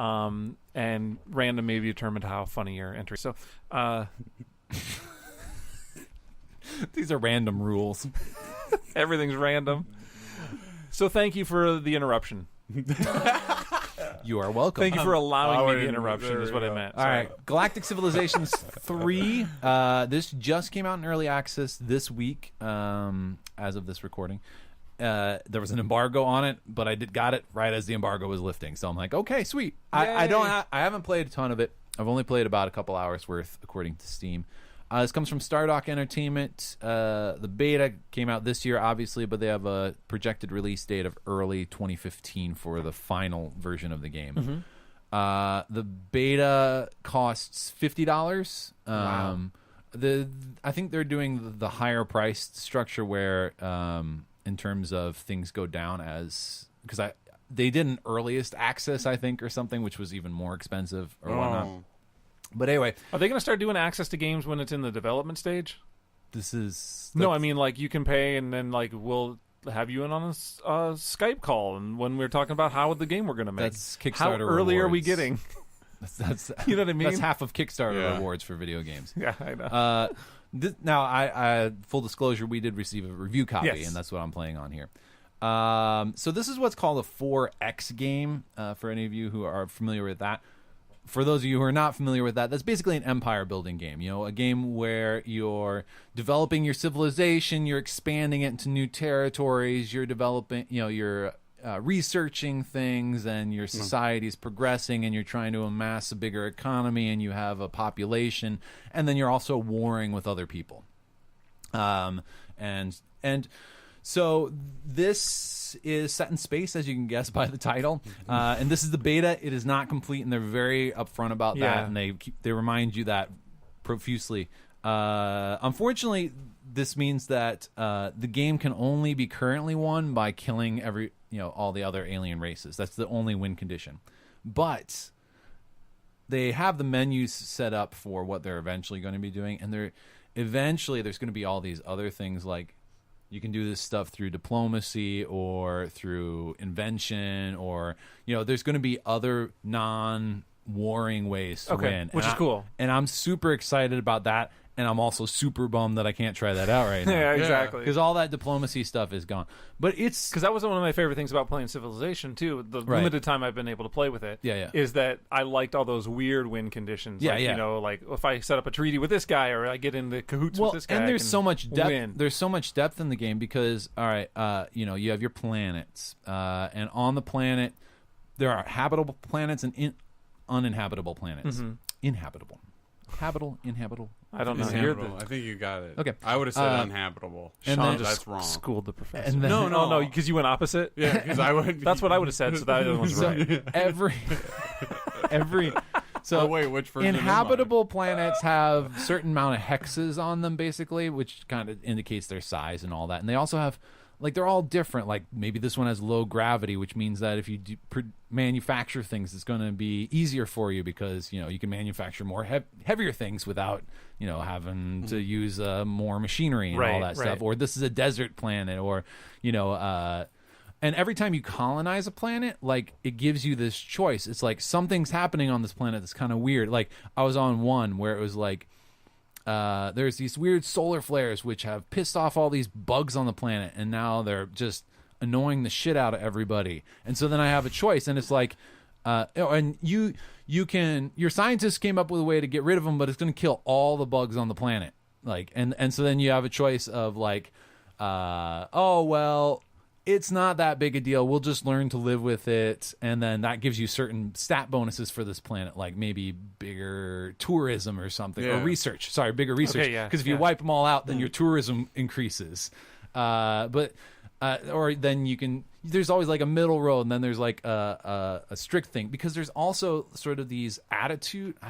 And random may be determined how funny your entry. So, These are random rules. everything's random. So thank you for the interruption. You are welcome. Thank you for allowing me the there interruption, is we what I go. meant. All Sorry. right, Galactic Civilizations 3. This just came out in early access this week, as of this recording. There was an embargo on it, but I got it right as the embargo was lifting. So I'm like, okay, sweet. I haven't played a ton of it. I've only played about a couple hours worth, according to Steam. This comes from Stardock Entertainment. The beta came out this year, obviously, but they have a projected release date of early 2015 for the final version of the game. The beta costs $50. Wow. I think they're doing the higher priced structure where, in terms of things go down as because they did an earliest access, I think, or something, which was even more expensive or whatnot. But anyway, Are they going to start doing access to games when it's in the development stage? No, I mean, like, you can pay and then, like, we'll have you in on a Skype call, and when we're talking about how the game we're going to make. That's Kickstarter How early are we rewards. getting? That's You know what I mean? That's half of Kickstarter rewards for video games. Yeah, I know. Now, I full disclosure, we did receive a review copy, Yes. and that's what I'm playing on here. So this is what's called a 4X game, for any of you who are familiar with that. For those of you who are not familiar with that, that's basically an empire building game. You know, a game where you're developing your civilization, you're expanding it into new territories, you're developing, you know, you're researching things, and your society's progressing, and you're trying to amass a bigger economy, and you have a population, and then you're also warring with other people. And so this is set in space, as you can guess by the title, and this is the beta. It is not complete, and they're very upfront about that, and they remind you that profusely. Unfortunately, this means that the game can only be currently won by killing all the other alien races. That's the only win condition. But they have the menus set up for what they're eventually going to be doing, and there's going to be all these other things, like you can do this stuff through diplomacy or through invention, or there's going to be other non-warring ways to win, which is cool. And I'm super excited about that. And I'm also super bummed that I can't try that out right now. Yeah, exactly. Because all that diplomacy stuff is gone. But it's... Because that was one of my favorite things about playing Civilization, too. The limited time I've been able to play with it. Is that I liked all those weird win conditions. Yeah, like, like if I set up a treaty with this guy, or I get into cahoots with this guy, and there's so much depth. Win. There's so much depth in the game because, all right, you have your planets. And on the planet, there are habitable planets and uninhabitable planets. Mm-hmm. Inhabitable. Inhabitable. I don't know. I think you got it. Okay. I would have said uninhabitable. And Sean, then that's wrong. Schooled the professor. And then, no, because you went opposite. Yeah, because I would. That's what I would have said. So that other one's right. Every. So wait, which version inhabitable planets have certain amount of hexes on them, basically, which kind of indicates their size and all that. And they also have, like, they're all different. Like, maybe this one has low gravity, which means that if you manufacture things, it's going to be easier for you because, you can manufacture more heavier things without, having to use more machinery and all that stuff. Or this is a desert planet, or, and every time you colonize a planet, like, it gives you this choice. It's like something's happening on this planet that's kind of weird. Like, I was on one where it was like, there's these weird solar flares which have pissed off all these bugs on the planet, and now they're just annoying the shit out of everybody. And so then I have a choice, and it's like, and your scientists came up with a way to get rid of them, but it's going to kill all the bugs on the planet. Like, and so then you have a choice of like, it's not that big a deal. We'll just learn to live with it. And then that gives you certain stat bonuses for this planet, like maybe bigger tourism or something, or research. Sorry, bigger research. Because if you wipe them all out, then your tourism increases. Or then you can, there's always like a middle road, and then there's like a strict thing. Because there's also sort of these I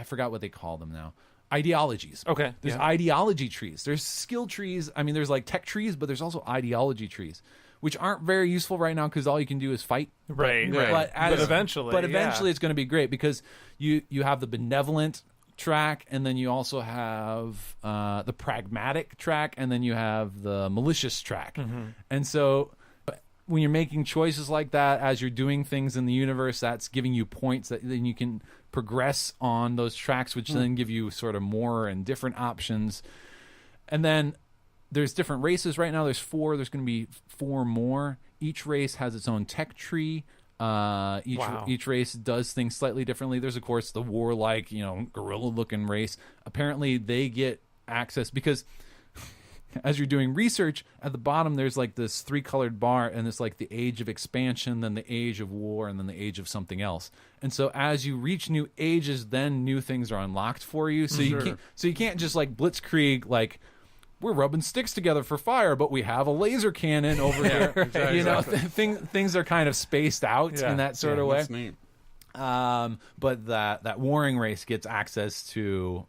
forgot what they call them now. Ideologies. Okay. There's ideology trees. There's skill trees. I mean, there's like tech trees, but there's also ideology trees, which aren't very useful right now because all you can do is fight. Right. But eventually it's going to be great because you have the benevolent track, and then you also have the pragmatic track, and then you have the malicious track. Mm-hmm. And so when you're making choices like that, as you're doing things in the universe, that's giving you points that then you can progress on those tracks, which then give you sort of more and different options. And then there's different races right now. There's 4. There's going to be 4 more. Each race has its own tech tree. Each race does things slightly differently. There's, of course, the warlike, gorilla-looking race. Apparently, they get access because as you're doing research, at the bottom there's like this 3-colored bar, and it's like the age of expansion, then the age of war, and then the age of something else. And so as you reach new ages, then new things are unlocked for you. So you can't just like blitzkrieg, like, we're rubbing sticks together for fire, but we have a laser cannon over here. Exactly. Things are kind of spaced out in that sort of way. That's neat. But that warring race gets access to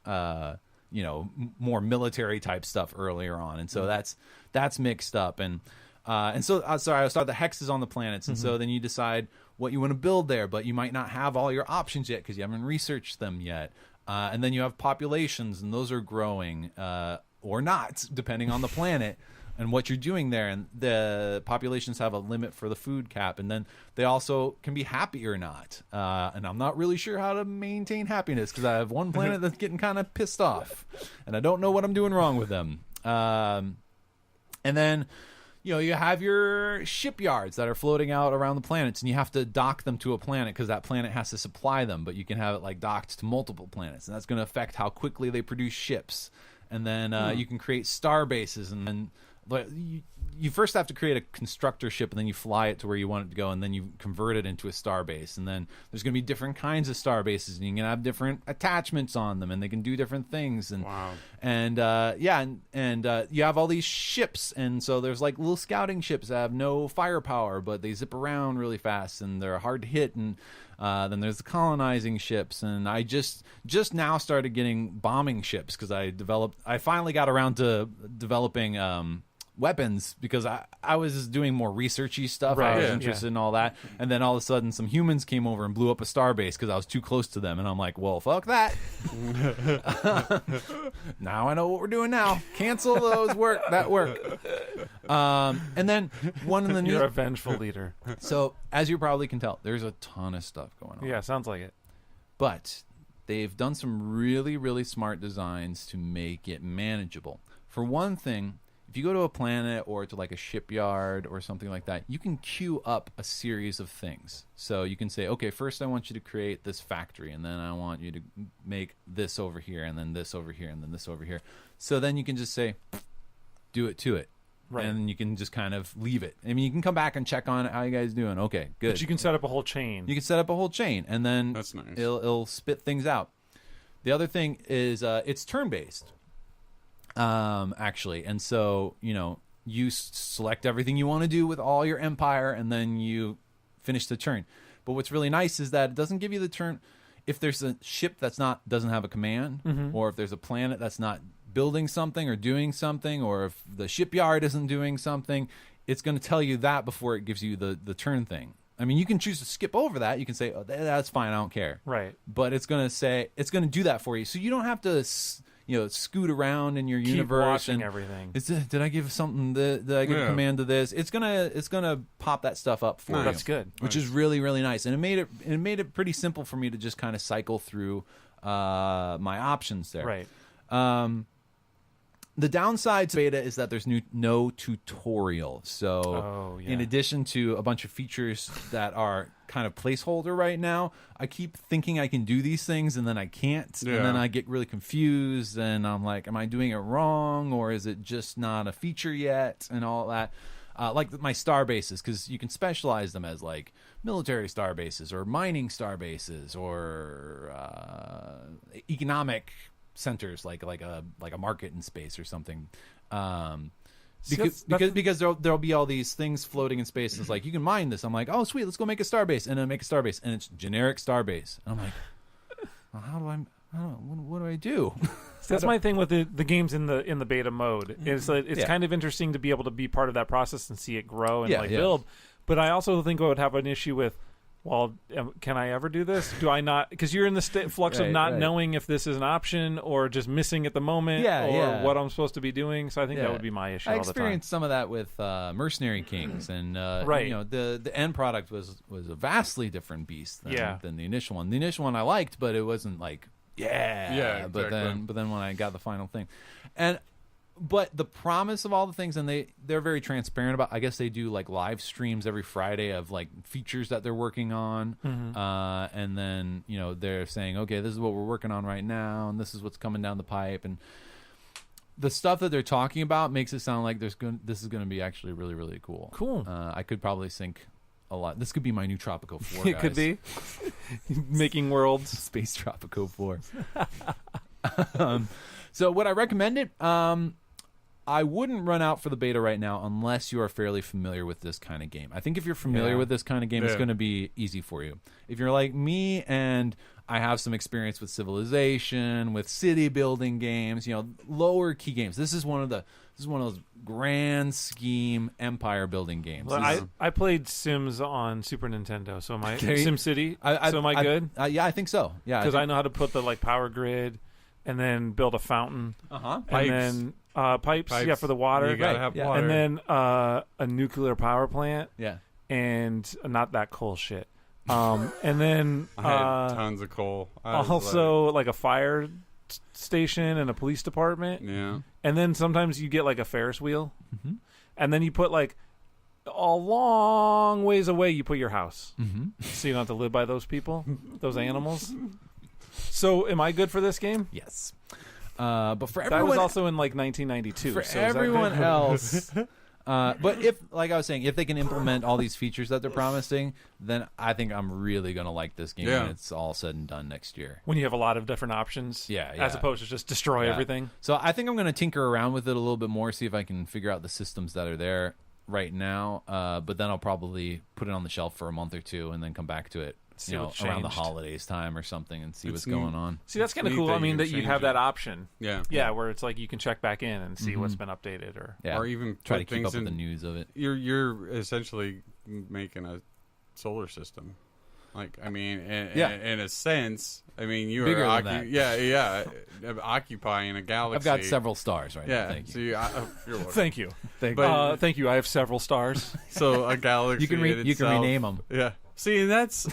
more military type stuff earlier on, and so that's mixed up. And so sorry, I saw the hexes on the planets, and so then you decide what you want to build there, but you might not have all your options yet because you haven't researched them yet. And then you have populations, and those are growing or not, depending on the planet and what you're doing there. And the populations have a limit for the food cap, and then they also can be happy or not. And I'm not really sure how to maintain happiness because I have one planet that's getting kind of pissed off, and I don't know what I'm doing wrong with them. And then, you have your shipyards that are floating out around the planets, and you have to dock them to a planet because that planet has to supply them, but you can have it like docked to multiple planets, and that's going to affect how quickly they produce ships. And then you can create star bases, and then you first have to create a constructor ship, and then you fly it to where you want it to go, and then you convert it into a star base. And then there's going to be different kinds of star bases, and you can have different attachments on them, and they can do different things. And you have all these ships, and so there's like little scouting ships that have no firepower, but they zip around really fast, and they're hard to hit. And then there's the colonizing ships, and I just now started getting bombing ships because I finally got around to developing weapons because I was doing more researchy stuff. Right. I was interested in all that, and then all of a sudden some humans came over and blew up a starbase because I was too close to them, and I'm like, well, fuck that. Now I know what we're doing now. Cancel those work. And then one of the new... You're a vengeful leader. So as you probably can tell, there's a ton of stuff going on. Yeah, sounds like it. But they've done some really, really smart designs to make it manageable. For one thing, if you go to a planet or to like a shipyard or something like that, you can queue up a series of things. So you can say, okay, first I want you to create this factory, and then I want you to make this over here, and then this over here, and then this over here. So then you can just say, do it to it. Right. And you can just kind of leave it. I mean, you can come back and check on it. How you guys doing? Okay, good. But you can set up a whole chain. You can set up a whole chain, and then that's nice. It'll spit things out. The other thing is it's turn-based. Actually, and so you select everything you want to do with all your empire, and then you finish the turn. But what's really nice is that it doesn't give you the turn if there's a ship doesn't have a command, or if there's a planet that's not building something or doing something, or if the shipyard isn't doing something. It's going to tell you that before it gives you the turn thing. I mean, you can choose to skip over that. You can say, "Oh, that's fine, I don't care." Right. But it's going to do that for you, so you don't have to scoot around in your universe and everything. Did I give something? Did I give a command to this? It's gonna pop that stuff up for you. That's good. Which is really, really nice, and it made it pretty simple for me to just kind of cycle through my options there. Right. The downside to beta is that there's no tutorial. So in addition to a bunch of features that are kind of placeholder right now, I keep thinking I can do these things, and then I can't. And then I get really confused, and I'm like, am I doing it wrong, or is it just not a feature yet, and all that. Like my star bases, because you can specialize them as like military star bases or mining star bases or economic centers, like a market in space or something, because there'll be all these things floating in space. It's like, you can mine this. I'm like, oh sweet, let's go make a starbase, and then make a starbase, and it's generic starbase. And I'm like, well, what do I do? So that's my thing with the games in the beta mode. It's kind of interesting to be able to be part of that process and see it grow and build. But I also think I would have an issue with, well, can I ever do this? Do I not? Because you're in the flux of not knowing if this is an option or just missing at the moment, or what I'm supposed to be doing. So I think that would be my issue all the time. I experienced some of that with Mercenary Kings, and the end product was a vastly different beast than the initial one. The initial one I liked, but it wasn't like But then when I got the final thing, But the promise of all the things, and they're very transparent about, I guess they do like live streams every Friday of like features that they're working on. And then, they're saying, okay, this is what we're working on right now, and this is what's coming down the pipe. And the stuff that they're talking about makes it sound like this is going to be actually really, really cool. I could probably think a lot. This could be my new Tropico 4, guys. It could be. Making worlds. Space Tropico 4. So would I recommend it? I wouldn't run out for the beta right now unless you are fairly familiar with this kind of game. I think if you're familiar with this kind of game, it's going to be easy for you. If you're like me and I have some experience with Civilization, with city building games, lower key games. This is one of those grand scheme empire building games. Well, I played Sims on Super Nintendo, so am I SimCity? So am I good? Yeah, I think so. Yeah, because I know how to put the power grid, and then build a fountain, Pipes. and then pipes, yeah, for the water. You gotta have water. And then a nuclear power plant. Yeah. And not that coal shit. And then I had tons of coal. Also, like a fire station and a police department. Yeah. And then sometimes you get like a Ferris wheel, and then you put like a long ways away. You put your house, so you don't have to live by those people, those animals. So, am I good for this game? Yes. But for everyone, that was also in like 1992. For so everyone else. But if, like I was saying, if they can implement all these features that they're promising, then I think I'm really going to like this game when it's all said and done next year. When you have a lot of different options, as opposed to just destroy everything. So I think I'm going to tinker around with it a little bit more, see if I can figure out the systems that are there right now. But then I'll probably put it on the shelf for a month or two and then come back to it. Around the holidays time or something and see what's going on. See, that's kind of cool. I mean, that you have that option. Yeah, where it's like you can check back in and see what's been updated, or even try to keep up with the news of it. You're essentially making a solar system. Like, I mean, in a sense, I mean, you bigger are than that. occupying a galaxy. I've got several stars right now. Yeah, Thank you. so you're welcome. Thank you. Thank you. I have several stars. So a galaxy. You can rename them. Yeah. See, that's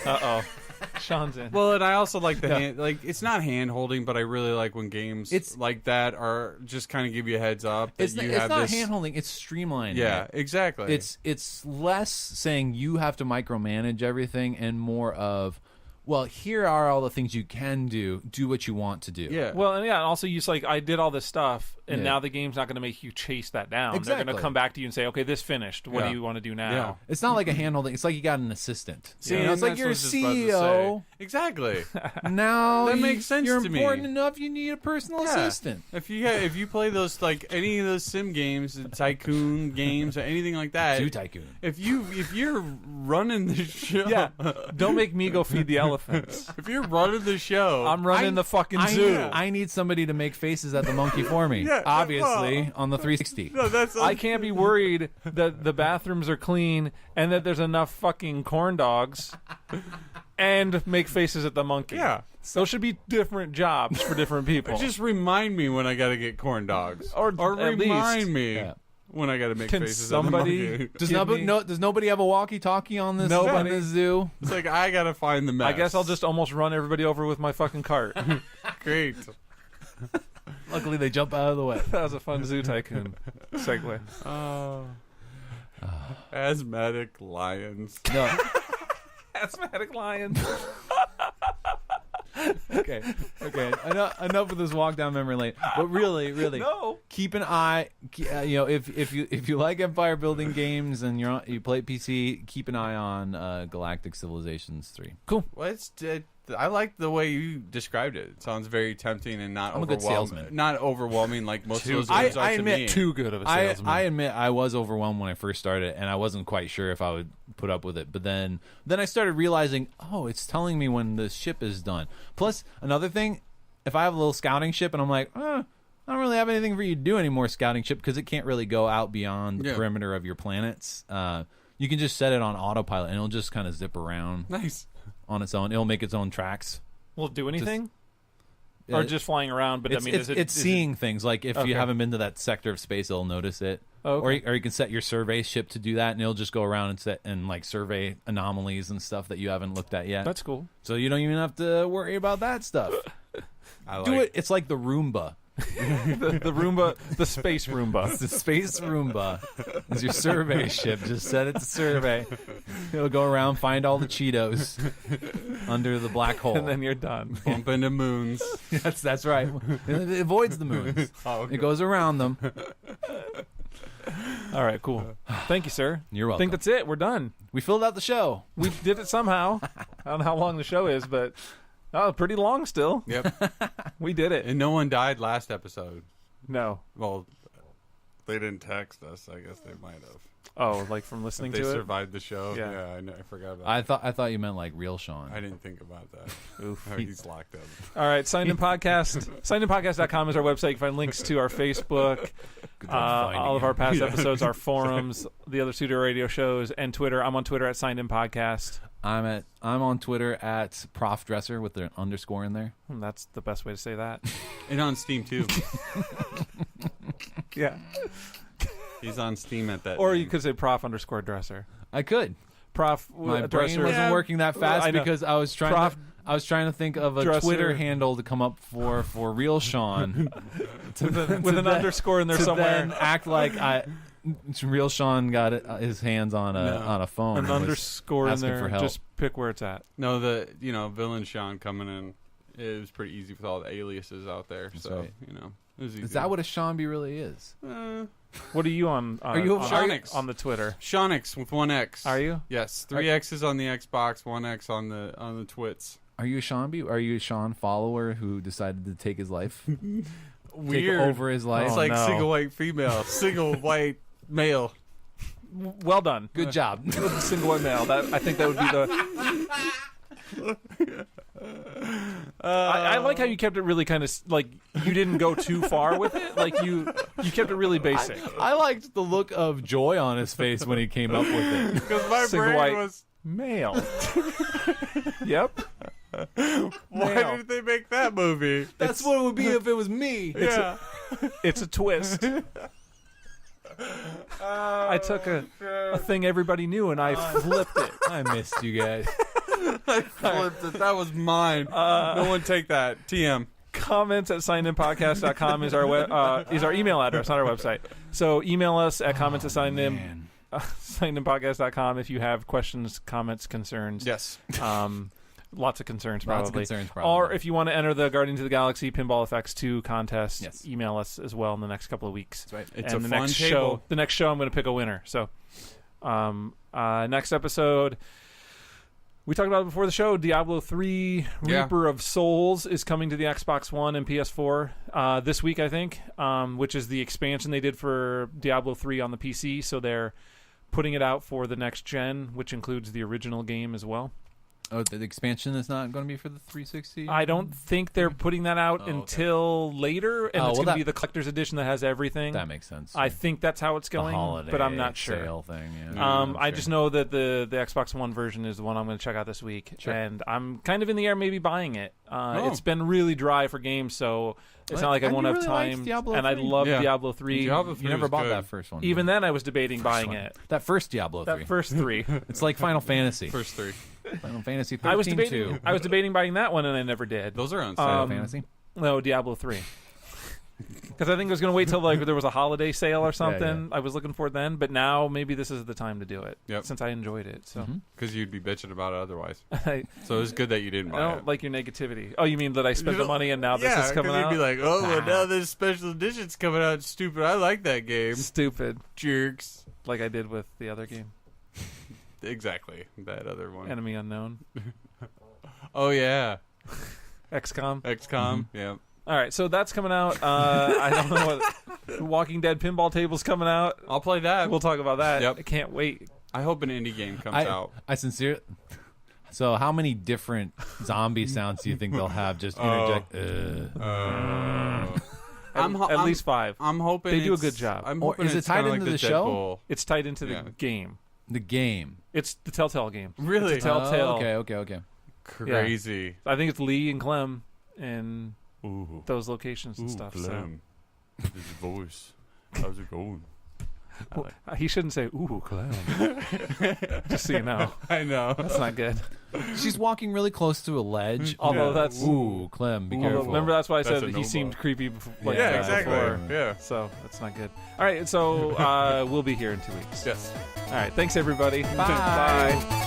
Sean's in. Well, and I also like the hand, it's not hand holding, but I really like when games like that are just kind of give you a heads up that it's you not, have it's not this. hand holding. It's streamlining. Yeah, it. exactly. It's less saying you have to micromanage everything and more of, well, here are all the things you can do. Do what you want to do. Yeah. Well, and also you like, I did all this stuff, and now the game's not going to make you chase that down. Exactly. They're going to come back to you and say, okay, this finished. What do you want to do now? Yeah. It's not like a hand holding. It's like you got an assistant. See, it's like you're a CEO. Exactly. Now that makes sense you're to me. important enough. You need a personal assistant. If you play those like any of those sim games, tycoon games, or anything like that, Zoo Tycoon. If you're running the show, don't make me go feed the elephants. If you're running the show, I'm running the fucking zoo. I need somebody to make faces at the monkey for me. Obviously, on the 360. No, I can't be worried that the bathrooms are clean and that there's enough fucking corn dogs and make faces at the monkey. Yeah. Those should be different jobs for different people. Just remind me when I got to get corn dogs. Or remind me when I got to make faces at the monkey. Does nobody have a walkie-talkie on this Nobody. on this zoo? It's like, I got to find the mess. I guess I'll just almost run everybody over with my fucking cart. Great. Luckily, they jump out of the way. That was a fun Zoo Tycoon segue. Asthmatic lions. No. Asthmatic lions. Okay. Enough with this walk down memory lane. But really, No. keep an eye. If you like empire building games and you play PC, keep an eye on Galactic Civilizations 3. Cool. Well, I like the way you described it. It sounds very tempting and not I'm a good salesman. Not overwhelming like most of those games I are to admit, me. Too good of a salesman. I admit I was overwhelmed when I first started, and I wasn't quite sure if I would put up with it. But then I started realizing, it's telling me when the ship is done. Plus, another thing, if I have a little scouting ship and I'm like, I don't really have anything for you to do anymore, scouting ship, because it can't really go out beyond the perimeter of your planets. You can just set it on autopilot, and it'll just kind of zip around. Nice. On its own. It'll make its own tracks. Will it do anything? Or just flying around? But it's seeing things. Like if you haven't been to that sector of space, it'll notice it. Oh, okay. Or you can set your survey ship to do that, and it'll just go around and survey anomalies and stuff that you haven't looked at yet. That's cool. So you don't even have to worry about that stuff. Do it. It's like the Roomba. the Roomba, the space Roomba. It's the space Roomba. It's your survey ship. Just set it to survey. It'll go around, find all the Cheetos under the black hole, and then you're done. Bump into moons. That's right. It avoids the moons. Okay. It goes around them. All right, cool. Thank you, sir. You're welcome. I think that's it. We're done. We filled out the show. We did it somehow. I don't know how long the show is, but pretty long still. Yep. We did it. And no one died last episode. No. Well, They didn't text us. I guess they might have. Oh, like from listening If they to it? survived the show. Yeah. Yeah, I know. I forgot about I thought you meant like real Sean. I didn't think about that. Oof. Oh, he's locked up. All right, Signed In Podcast. SignedInPodcast.com is our website. You can find links to our Facebook, all of our past episodes, our forums, the other studio radio shows, and Twitter. I'm on Twitter at Signed In Podcast. I'm on Twitter at Prof Dresser with an underscore in there. That's the best way to say that. And on Steam too. Yeah. He's on Steam at that. Or name. you could say Prof_Dresser. I could. Prof. My brain Dresser. wasn't working that fast I know. because I was trying Prof. to think of a Dresser. Twitter handle to come up for real Sean with an underscore in there to somewhere. then act like real Sean got his hands on a phone. An and was underscore in asking there. for help. Just pick where it's at. No, villain Sean coming in. It was pretty easy with all the aliases out there. That's so right. it was easy. Is that what a Sean B really is? What are you on? Are you Shonix? on the Twitter? Shonix with 1 X. Are you? Yes, 3 X's on the Xbox, 1 X on the Twits. Are you a Sean B? Are you a Sean follower who decided to take his life? Weird. Take over his life? It's like no. single white female, single white male. Well done. Good job. Single white male. I think that would be the. I like how you kept it really kind of like you didn't go too far with it. Like you kept it really basic. I liked the look of joy on his face when he came up with it. Because my Single brain white was, male. Yep. why Male. did they make that movie? That's what it would be if it was me. Yeah. It's a twist. I took a thing everybody knew and I flipped it. I missed you guys. I flipped it. That was mine. No one take that. TM. Comments at signedinpodcast.com is our email address, not our website. So email us at comments at signedinpodcast.com if you have questions, comments, concerns. Yes. Lots of concerns, Lots probably. of concerns, probably. Or if you want to enter the Guardians of the Galaxy Pinball FX2 contest, Yes. email us as well in the next couple of weeks. That's right. It's and a the fun next table. The next show, I'm going to pick a winner. So, next episode, we talked about it before the show. Diablo 3 Yeah. Reaper of Souls is coming to the Xbox One and PS4 this week, I think, which is the expansion they did for Diablo 3 on the PC. So they're putting it out for the next gen, which includes the original game as well. Oh, the expansion is not going to be for the 360? I don't think they're putting that out okay. until later, and Oh, it's well, going to be the collector's edition that has everything. That makes sense. I think that's how it's The going, holiday but I'm not sure. sale thing. Yeah. I Sure. just know that the Xbox One version is the one I'm going to check out this week, Sure. and I'm kind of in the air maybe buying it. Oh. It's been really dry for games, so it's not like I And won't you have really liked time. Diablo And I 3. love Yeah. Diablo 3. Diablo 3 You never was bought good. that first one. Even then, I was debating buying one. it. That first Diablo 3. That first three. It's like Final Fantasy. First 3. Final Fantasy 13 I was too. debating buying that one, and I never did. Those are on sale. Final Fantasy. No, Diablo 3. Because I think I was going to wait till like there was a holiday sale or something. yeah. I was looking for it then, but now maybe this is the time to do it. Yep. Since I enjoyed it, so Because you'd be bitching about it otherwise. I So it's good that you didn't buy don't it. like your negativity. Oh, you mean that I spent the money and now this yeah, is coming 'cause out? you'd be like, oh, well, now this special edition's coming out. Stupid. I like that game. Stupid, Jerks. like I did with the other game, Exactly. That other one. Enemy Unknown, Oh, yeah. XCOM. XCOM. Yeah. All right, so that's coming out. I don't know what Walking Dead pinball table's coming out. I'll play that. We'll talk about that. Yep. I can't wait. I hope an indie game comes out. I sincerely. So, how many different zombie sounds do you think they'll have? Just interject. At least 5. I'm hoping They do a it's- good job. I'm Or hoping is it it's tied kinda into like the show? Deadpool. It's tied into the Yeah. game. The game. It's the Telltale game. Really? It's a Telltale. Okay. Crazy. I think it's Lee and Clem in Ooh. those locations and stuff. Clem. His voice. How's it going? So he shouldn't say "Ooh, Clem." Just so you know, I know. that's not good. She's walking really close to a ledge. Although Yeah. that's Ooh, Clem, be although- careful. remember that's why I That's said a that he no seemed bar. creepy. Before, Yeah, Yeah, exactly. before. Yeah. So that's not good. All right, so we'll be here in 2 weeks. Yes. All right, thanks everybody. Bye. Bye.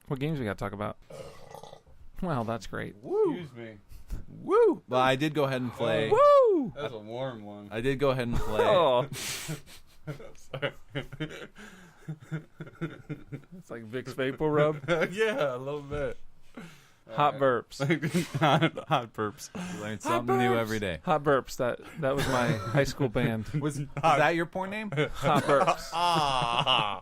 What games we got to talk about? Well, that's great. Excuse me. Woo! Well, I did go ahead and play. Woo! That's a warm one. I did go ahead and play. Oh, Sorry. it's like Vicks Vapor Rub. Yeah, a little bit. Hot burps. Hot burps. Learn something new every day. Hot burps. That was my high school band. Was Is that your porn name? Hot burps. Ah.